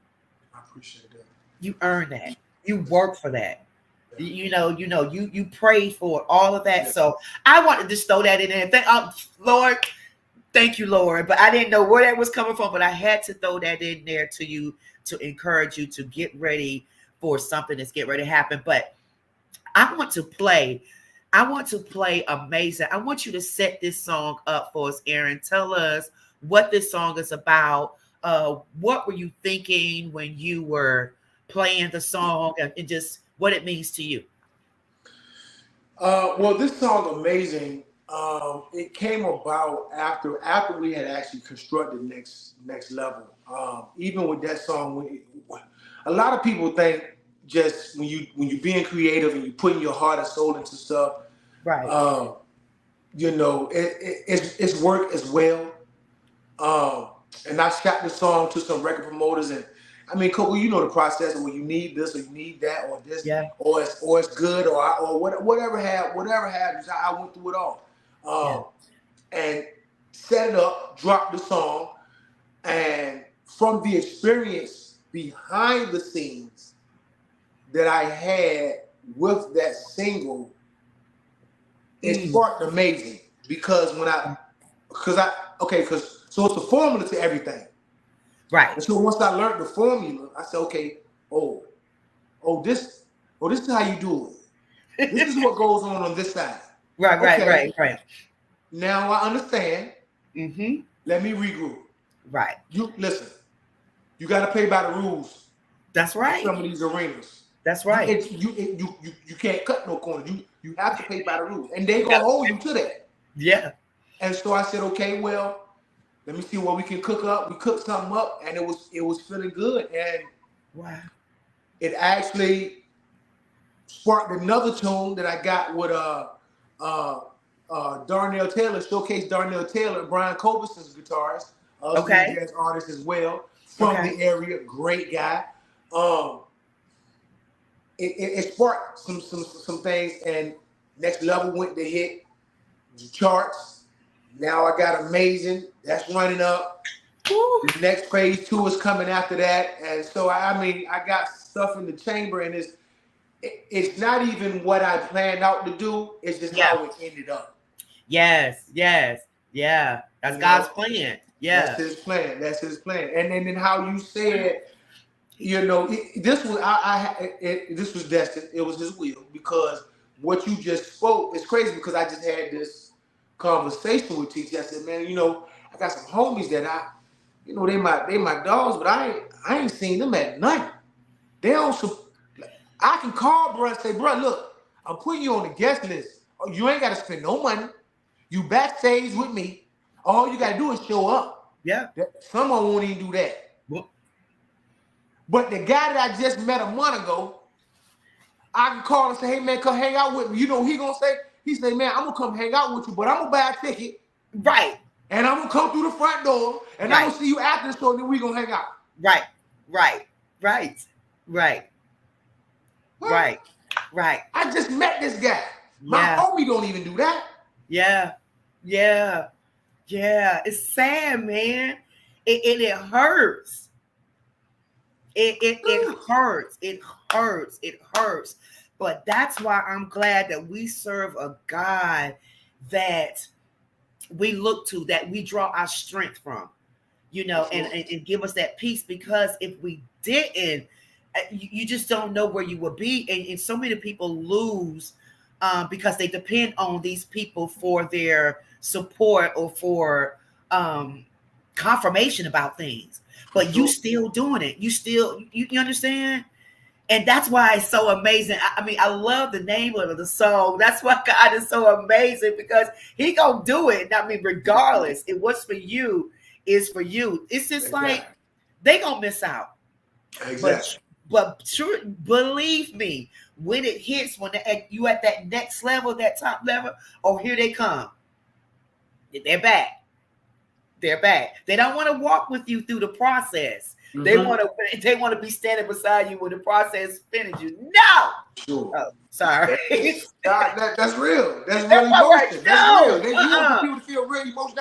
I appreciate that.
You earn that. You work for that. You prayed for all of that.
Yeah.
So I wanted to just throw that in there. Lord, thank you, Lord. But I didn't know where that was coming from, but I had to throw that in there to you to encourage you to get ready for something that's getting ready to happen. But I want to play Amazing. I want you to set this song up for us, Aaron. Tell us what this song is about. What were you thinking when you were playing the song, and just what it means to you?
Well, this song, Amazing, it came about after we had actually constructed next level. Even with that song, a lot of people think just when you're being creative and you putting your heart and soul into stuff,
Right.
It's work as well. And I shot the song to some record promoters, and I mean, Coco, you know the process where you need this or you need that or this,
Yeah.
or it's good or whatever happens. I went through it all, and set it up, dropped the song, and from the experience behind the scenes that I had with that single, it sparked Amazing because so it's a formula to everything.
Right.
And so once I learned the formula, I said, okay, this is how you do it. This is what goes on this side.
Right.
Now I understand.
Mm-hmm.
Let me regroup.
Right.
You listen. You got to play by the rules.
That's right.
In some of these arenas.
That's right.
You can't cut no corners. You have to play by the rules, and they gonna hold you to that.
Yeah.
And so I said, okay, well, let me see what we can cook up. We cooked something up, and it was feeling good, and
wow,
it actually sparked another tune that I got with Darnell Taylor, showcase Darnell Taylor, Brian Cobuson's guitarist,
okay,
jazz artist as well from the area, great guy. It sparked some things, and Next Level went to hit the charts. Now I got Amazing, that's running up. Woo. The next phase 2 is coming after that, and so I got stuff in the chamber, and it's not even what I planned out to do. It's just how it ended up.
Yes, yeah. That's God's plan. Yeah,
that's His plan. And then how you said, this was destined. It was His will, because what you just spoke is crazy. Because I just had this conversation with TT. I said, man, I got some homies that they my dogs, but I ain't seen them at night. They don't. I can call bro and say, bro, look, I'm putting you on the guest list. You ain't got to spend no money. You backstage with me. All you got to do is show up.
Yeah.
Someone won't even do that.
Well,
but the guy that I just met a month ago, I can call and say, hey, man, come hang out with me. You know what he going to say? He say, man, I'm going to come hang out with you, but I'm going to buy a ticket.
Right.
And I'm going to come through the front door, and I'm going to see you after the show, and then we going to hang out.
Right.
I just met this guy. My homie don't even do that.
Yeah. It's sad, man. It hurts. It hurts. It hurts. But that's why I'm glad that we serve a God that we look to, that we draw our strength from, and give us that peace. Because if we didn't, you just don't know where you would be. And so many people lose because they depend on these people for their support or for confirmation about things. But you still doing it. You understand? And that's why it's so amazing. I love the name of the song. That's why God is so amazing, because He gonna do it. Regardless, what's for you is for you. It's just like they gonna miss out.
Exactly.
But believe me, when it hits, when you at that next level, that top level, here they come. They're back. They don't want to walk with you through the process. Mm-hmm. They want to be standing beside you when the process finishes. No.
Sure.
Oh, sorry.
That's real. That's real emotion. Right. That's real. You want people to feel real emotion.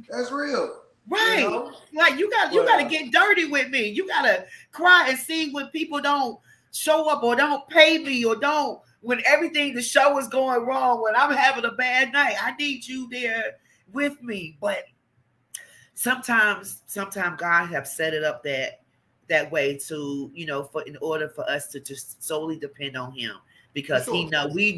That's real.
Right. Like you got to get dirty with me. You got to cry and see when people don't show up or don't pay me or don't, when everything, the show is going wrong, when I'm having a bad night, I need you there with me. But sometimes God have set it up that way to, for in order for us to just solely depend on him, because we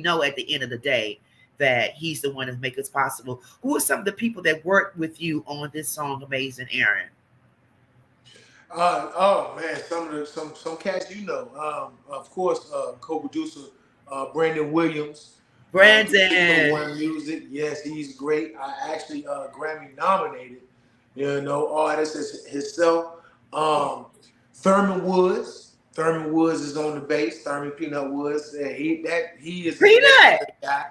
know at the end of the day that he's the one that makes it possible. Who are some of the people that worked with you on this song, Amazing Aaron?
Oh man, some cats of course, co-producer Brandon Williams.
Brandon.
One Music, yes, he's great. I actually Grammy nominated, artist as himself. Thurman Woods is on the bass. Thurman Peanut Woods, he is
Peanut
the guy.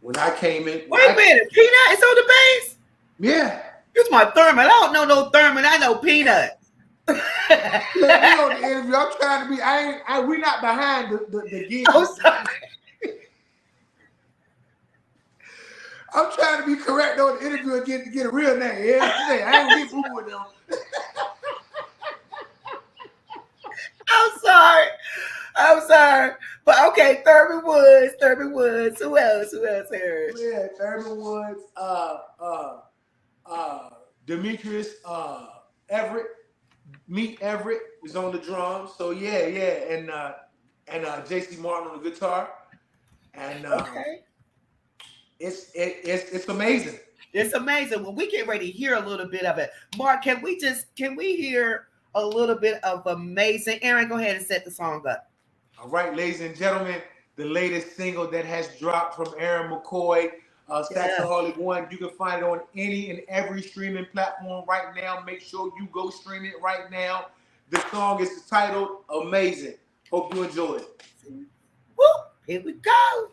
When I came in,
wait a minute, Peanut is on the bass.
Yeah,
it's my Thurman. I don't know no Thurman. I know Peanut.
Look, we on the interview. I'm trying to be. We're not behind the gig.
I'm sorry.
I'm trying to be correct on the interview again to get a real name. Yeah, I ain't get boo with them.
I'm sorry. But okay, Thurman Woods. Who else heard?
Yeah, Thurman Woods, Demetrius Everett, Meet Everett is on the drums. So yeah, and JC Martin on the guitar. And
okay.
It's amazing.
It's amazing. Well, we get ready to hear a little bit of it. Mark, can we hear a little bit of Amazing? Aaron, go ahead and set the song up.
All right, ladies and gentlemen, the latest single that has dropped from Aaron McCoy, Saxaholic One. You can find it on any and every streaming platform right now. Make sure you go stream it right now. The song is titled Amazing. Hope you enjoy it.
Woo, here we go.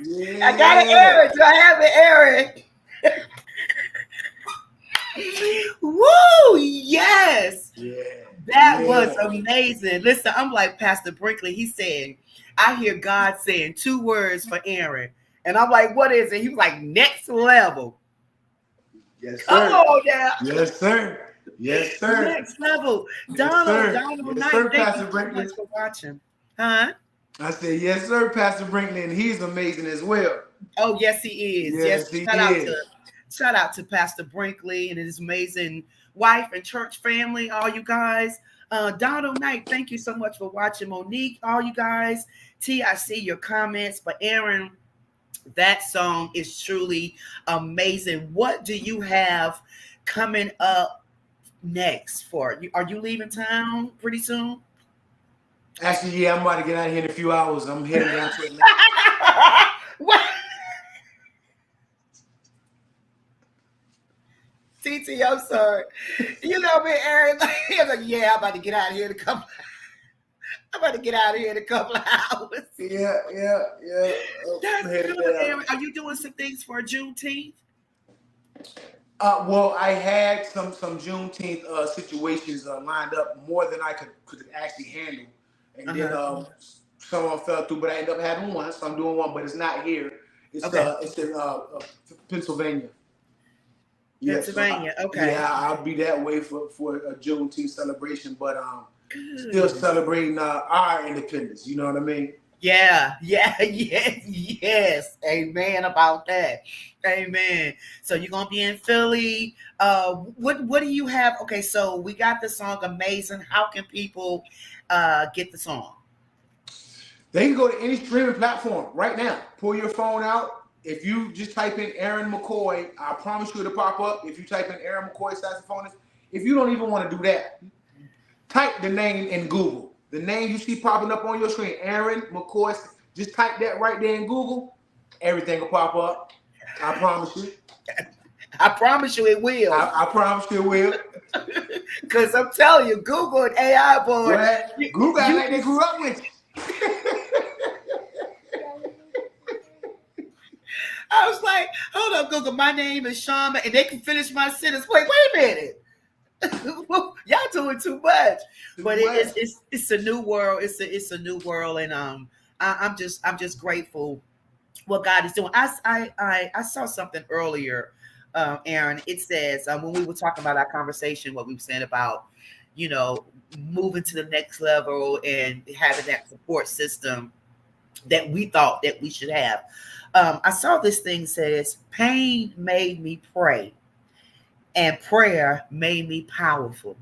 Yeah.
I got to air it. Do I have it, Aaron? Woo! Yes.
Yeah.
That was amazing. Listen, I'm like Pastor Brinkley. He said, I hear God saying 2 words for Aaron. And I'm like, what is it? He was like, next level.
Yes, sir.
Come on now.
Yes, sir. Yes, sir.
Next level.
Yes,
Donald
sir.
Knight,
Yes, sir,
thank
Pastor
you so
Brinkley.
much for watching. Huh?
I said, yes, sir, Pastor Brinkley, and he's amazing as well.
Oh, yes, he is.
Yes, he is.
Shout out to Pastor Brinkley and his amazing wife and church family, all you guys. Donald Knight, thank you so much for watching. Monique, all you guys. T, I see your comments. But Aaron, that song is truly amazing. What do you have coming up next for you? Are you leaving town pretty soon?
Actually, yeah, I'm about to get out of here in a few hours. I'm heading down to Atlanta.
What? TT, I'm sorry. You know me, Aaron. He's like, yeah, I'm about to get out of here in a couple. I'm about to get out of here in a couple of hours.
Yeah.
That's good, Aaron. Are you doing some things for Juneteenth?
Well, I had some Juneteenth situations lined up, more than I could actually handle, and then some of them fell through. But I ended up having one, so I'm doing one, but it's not here. It's in Pennsylvania.
Pennsylvania, okay.
Yeah, I'll be that way for a Juneteenth celebration, but still celebrating our independence. You know what I mean?
Yeah, yes. Amen about that. Amen. So you're gonna be in Philly. What do you have? Okay, so we got the song Amazing. How can people get the song?
They can go to any streaming platform right now. Pull your phone out. If you just type in Aaron McCoy, I promise you it'll pop up. If you type in Aaron McCoy saxophonist, if you don't even want to do that, type the name in Google. The name you see popping up on your screen, Aaron McCoy, just type that right there in Google. Everything will pop up. I promise you.
I promise you it will.
I promise you it will.
Because I'm telling you, Google and AI boy.
Well, Google like they grew up with you.
I was like, hold up, Google. My name is Sean, and they can finish my sentence. Wait a minute. Y'all doing too much. But it's a new world. It's a new world, and I'm just grateful what God is doing. I saw something earlier, Aaron. It says when we were talking about our conversation, what we were saying about, moving to the next level and having that support system that we thought that we should have. I saw this thing says, pain made me pray and prayer made me powerful.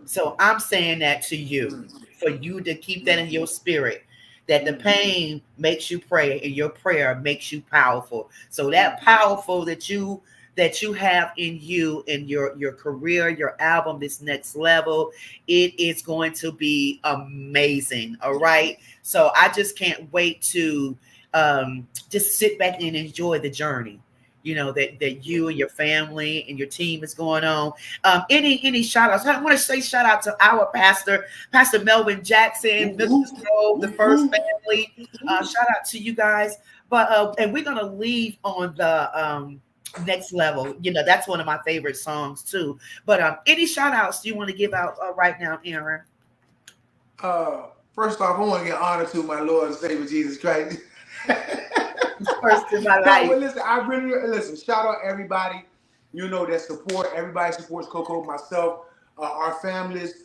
So I'm saying that to you, for you to keep that in your spirit, that the pain makes you pray and your prayer makes you powerful. So that powerful that you have in you, in your career, your album, this next level, it is going to be amazing. All right. So I just can't wait to just sit back and enjoy the journey, that you and your family and your team is going on. Any shout outs? I want to say shout out to our pastor Melvin Jackson, Mrs. Grove, the First Family. Shout out to you guys. But and we're gonna leave on the next level. That's one of my favorite songs too. But any shout outs you want to give out right now, Aaron?
First off, I want to give honor to my Lord and Savior Jesus Christ.
First in my life.
No, listen. Shout out everybody, that support. Everybody supports Coco, myself, our families.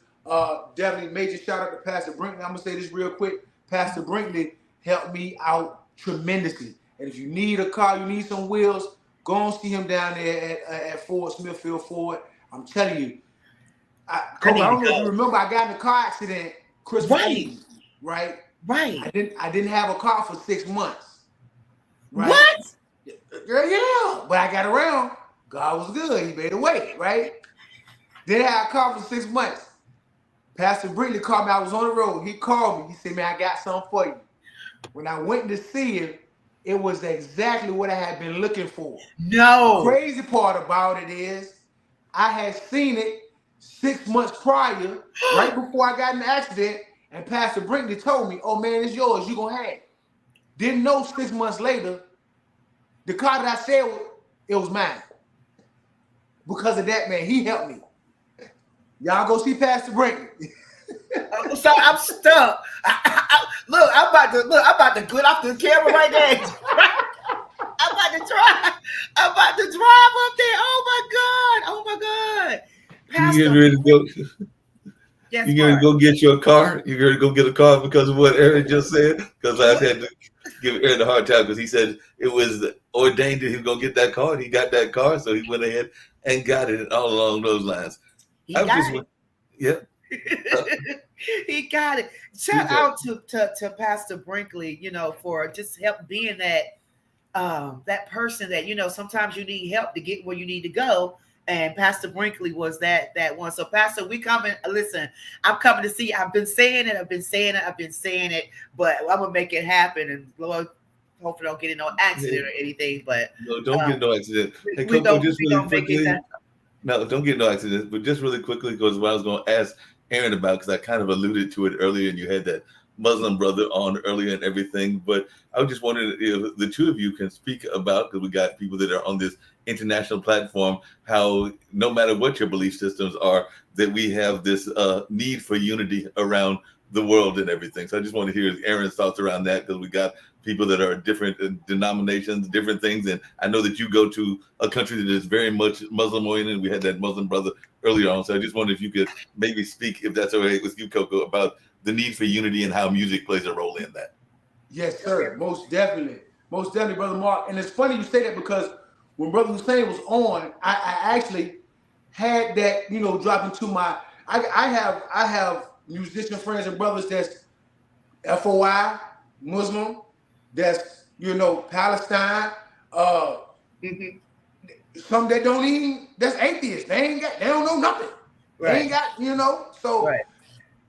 Definitely major shout out to Pastor Brinkley. I'm gonna say this real quick. Pastor Brinkley helped me out tremendously. And if you need a car, you need some wheels, go and see him down there at Ford Smithfield Ford. I'm telling you, Coco, I don't know if you remember, I got in a car accident Christmas Eve, right?
Right.
I didn't have a car for 6 months. Right?
What?
Yeah, but I got around. God was good. He made a way, right? Then I had a car for 6 months. Pastor Brinkley called me. I was on the road. He called me. He said, man, I got something for you. When I went to see him, it was exactly what I had been looking for.
No.
The crazy part about it is I had seen it 6 months prior, right before I got in the accident, and Pastor Brinkley told me, oh, man, it's yours. You're going to have it. Didn't know 6 months later, the car that I said it was mine. Because of that, man, he helped me. Y'all go see Pastor Brinkley.
So I'm stuck. Look, I'm about to get off the camera right there. I'm about to drive. I'm about to drive up there. Oh my God.
You get ready to go.
Yes,
you gonna go get your car? You're gonna go get a car because of what Aaron just said? Because I had to give Aaron a hard time because he said it was ordained that he was gonna get that car, and he got that car, so he went ahead and got it, and all along those lines.
He got it.
Yeah.
He got it. Shout out to Pastor Brinkley, for just help being that person that sometimes you need help to get where you need to go. And Pastor Brinkley was that one. So Pastor, we coming. Listen, I'm coming to see you. I've been saying it, but I'm gonna make it happen. And Lord, hopefully don't get in no accident or anything. But
no, don't get no accident. Hey,
we
Coco,
don't,
just
we
really
don't make
quickly.
it.
No, don't get no accident. But just really quickly, because what I was going to ask Aaron about, because I kind of alluded to it earlier, and you had that Muslim brother on earlier and everything. But I was just wondering if the two of you can speak about, because we got people that are on this international platform, how no matter what your belief systems are, that we have this need for unity around the world and everything. So I just want to hear Aaron's thoughts around that, because we got people that are different denominations, different things. And I know that you go to a country that is very much Muslim oriented. We had that Muslim brother earlier on. So I just wondered if you could maybe speak, if that's all right with you, Coco, about the need for unity and how music plays a role in that.
Yes, sir. Most definitely, Brother Mark. And it's funny you say that, because when Brother Hussein was on, I actually had that, drop into my. I have musician friends and brothers that's FOI Muslim, that's Palestine. Some that don't even, that's atheists. They don't know nothing. Right. They ain't got so. Right.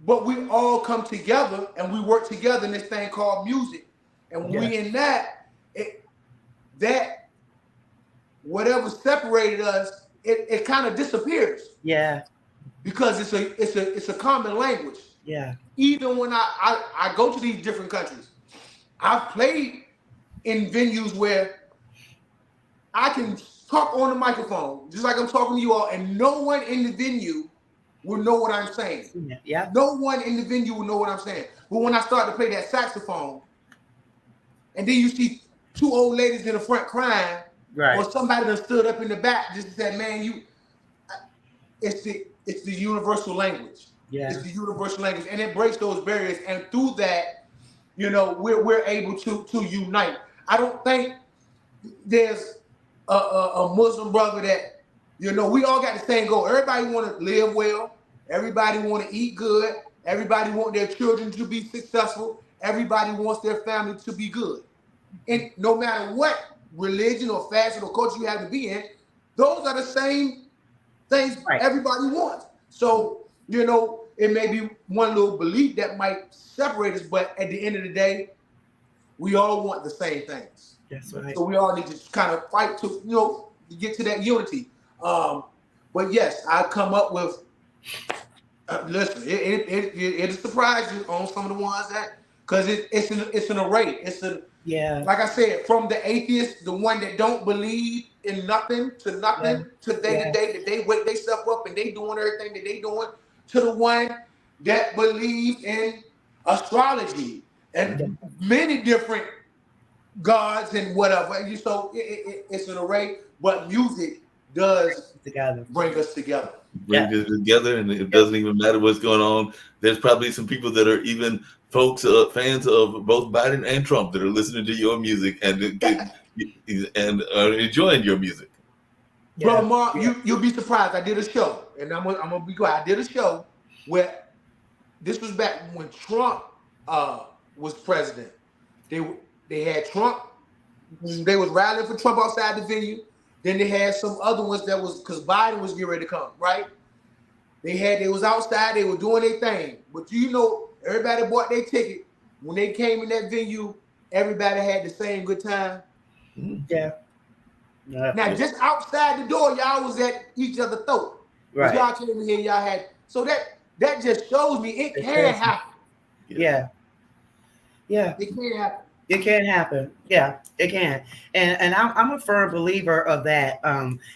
But we all come together and we work together in this thing called music. And when we in that whatever separated us, it kind of disappears. Yeah. Because it's a common language. Yeah. Even when I go to these different countries, I've played in venues where I can talk on the microphone, just like I'm talking to you all, and no one in the venue will know what I'm saying. Yeah. No one in the venue will know what I'm saying. But when I start to play that saxophone, and then you see two old ladies in the front crying, right, or somebody that stood up in the back just said, "Man, it's the universal language. Yeah. It's the universal language, and it breaks those barriers. And through that, we're able to unite. I don't think there's a Muslim brother that we all got the same goal. Everybody want to live well. Everybody want to eat good. Everybody want their children to be successful. Everybody wants their family to be good. And no matter what religion or fashion or culture you have to be in, those are the same things everybody wants. So, it may be one little belief that might separate us, but at the end of the day, we all want the same things. That's right. So we all need to kind of fight to get to that unity. But yes, I come up with. Listen, it'll surprise you on some of the ones that, because it's an array. Like I said, from the atheist, the one that don't believe in nothing to day to day, that they wake themselves up and they doing everything that they doing, to the one that believes in astrology and many different gods and whatever. So it's an array, but music does bring us together.
Bring us together, and it doesn't even matter what's going on. There's probably some people that are even folks, fans of both Biden and Trump, that are listening to your music and are enjoying your music.
Yeah. Brother Mark, you'll be surprised. I did a show, and I'm gonna be quiet. I did a show where this was back when Trump was president. They had Trump. They was rallying for Trump outside the venue. Then they had some other ones that was, because Biden was getting ready to come, right? They was outside, they were doing their thing. But everybody bought their ticket. When they came in that venue, everybody had the same good time. Yeah. Now, just outside the door, y'all was at each other's throat. Right. Y'all came in here, y'all had. So that just shows me it can happen. Yeah. Yeah. It can happen.
It can happen. Yeah, it can. And I'm a firm believer of that.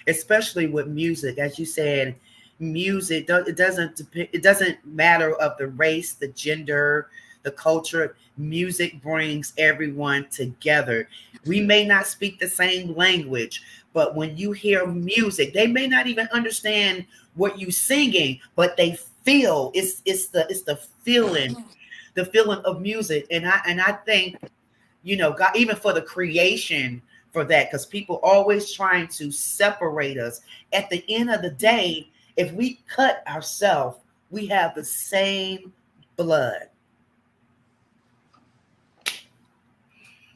Especially with music, as you said, music it doesn't matter of the race, the gender, the culture. Music brings everyone together. We may not speak the same language, but when you hear music, they may not even understand what you singing, but they feel it's the feeling, the feeling of music. And I think, God, even for the creation for that, because people always trying to separate us. At the end of the day, if we cut ourselves, we have the same blood.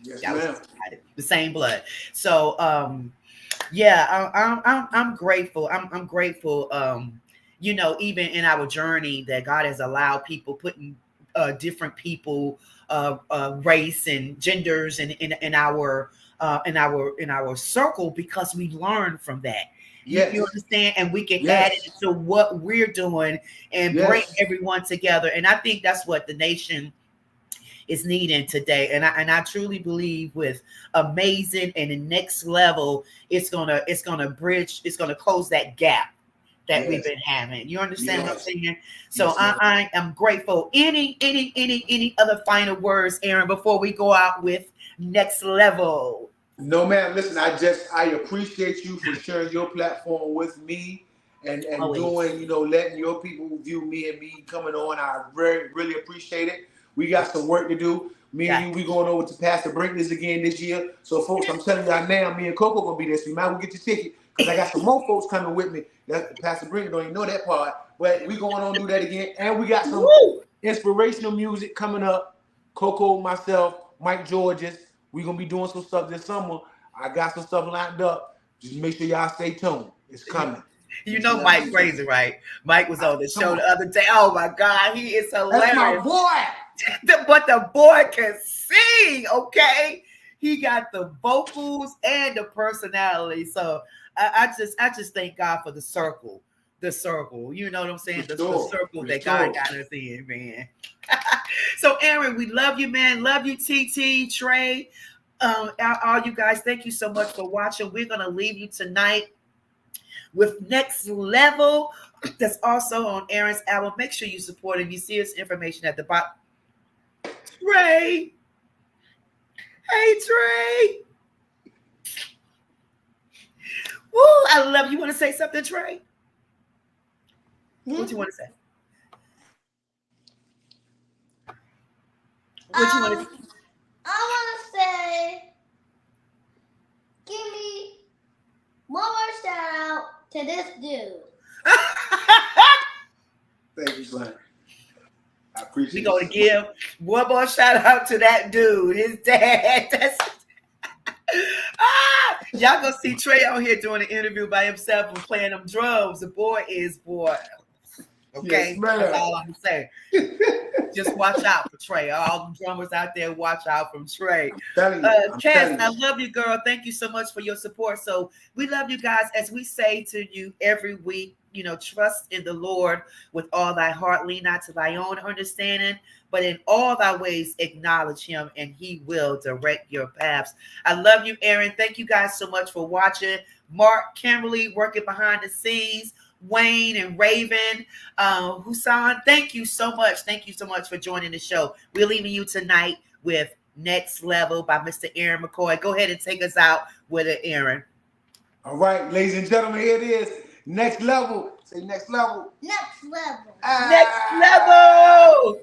Yes,
I was
ma'am.
excited. The same blood. So, yeah, I'm grateful. I'm grateful. Even in our journey, that God has allowed people putting different people, race and genders, in our circle, because we learn from that. You
Yes.
understand, and we can add it
Yes.
to what we're doing and bring
Yes.
everyone together. And I think that's what the nation is needing today. And I truly believe with amazing and the next level, it's gonna close that gap that we've
Yes.
been having. You understand what I'm
Yes.
saying? So
Yes, ma'am.
I am grateful. Any other final words, Aaron, before we go out with next level?
No, ma'am. Listen, I appreciate you for sharing your platform with me and
Always.
doing, letting your people view me and me coming on. I really appreciate it. We got some work to do. Me and
Got
you, we going over to Pastor Brinkley's again this year. So, folks, I'm telling y'all now, me and Coco gonna be there. So you might as well get your ticket, because I got some more folks coming with me. Pastor Brinkley don't even know that part, but we going on do that again. And we got some
Woo!
inspirational music coming up. Coco, myself, Mike Georges. We gonna be doing some stuff this summer. I got some stuff lined up. Just make sure y'all stay tuned. It's coming.
You know Mike crazy, right? Mike was on the
Come
show
on.
the other day. Oh my God, he is
That's my
hilarious.
boy.
But the boy can sing, okay? He got the vocals and the personality. So I just thank God for the circle. The circle. You know what I'm saying?
For
The
sure.
circle
For
that
sure.
God got us in, man. So Aaron, we love you, man. Love you, TT, Trey. All you guys, thank you so much for watching. We're gonna leave you tonight with Next Level. That's also on Aaron's album. Make sure you support him. You see his information at the bottom. Trey. Hey, Trey. Woo, I love you. Want to say something, Trey? What you want to say? What you want to say?
I want to say, give me one more shout out to this dude.
Thank you, son. I appreciate
We gonna
it.
give one more shout out to that dude, his dad. Y'all gonna see Trey out here doing an interview by himself and playing them drums. The boy is boy. Okay,
Yes, ma'am.
that's all I'm saying. Just watch out for Trey. All the drummers out there, watch out from Trey.
I'm telling
Cass, I
you.
love you, girl. Thank you so much for your support. So we love you guys, as we say to you every week. Trust in the Lord with all thy heart, lean not to thy own understanding, but in all thy ways acknowledge him, and he will direct your paths. I love you, Aaron. Thank you guys so much for watching. Mark, Kimberly working behind the scenes, Wayne and Raven, Husan, thank you so much. Thank you so much for joining the show. We're leaving you tonight with Next Level by Mr. Aaron McCoy. Go ahead and take us out with it, Aaron.
All right, ladies and gentlemen, here it is. Next level. Say next level.
Next level.
Next Level.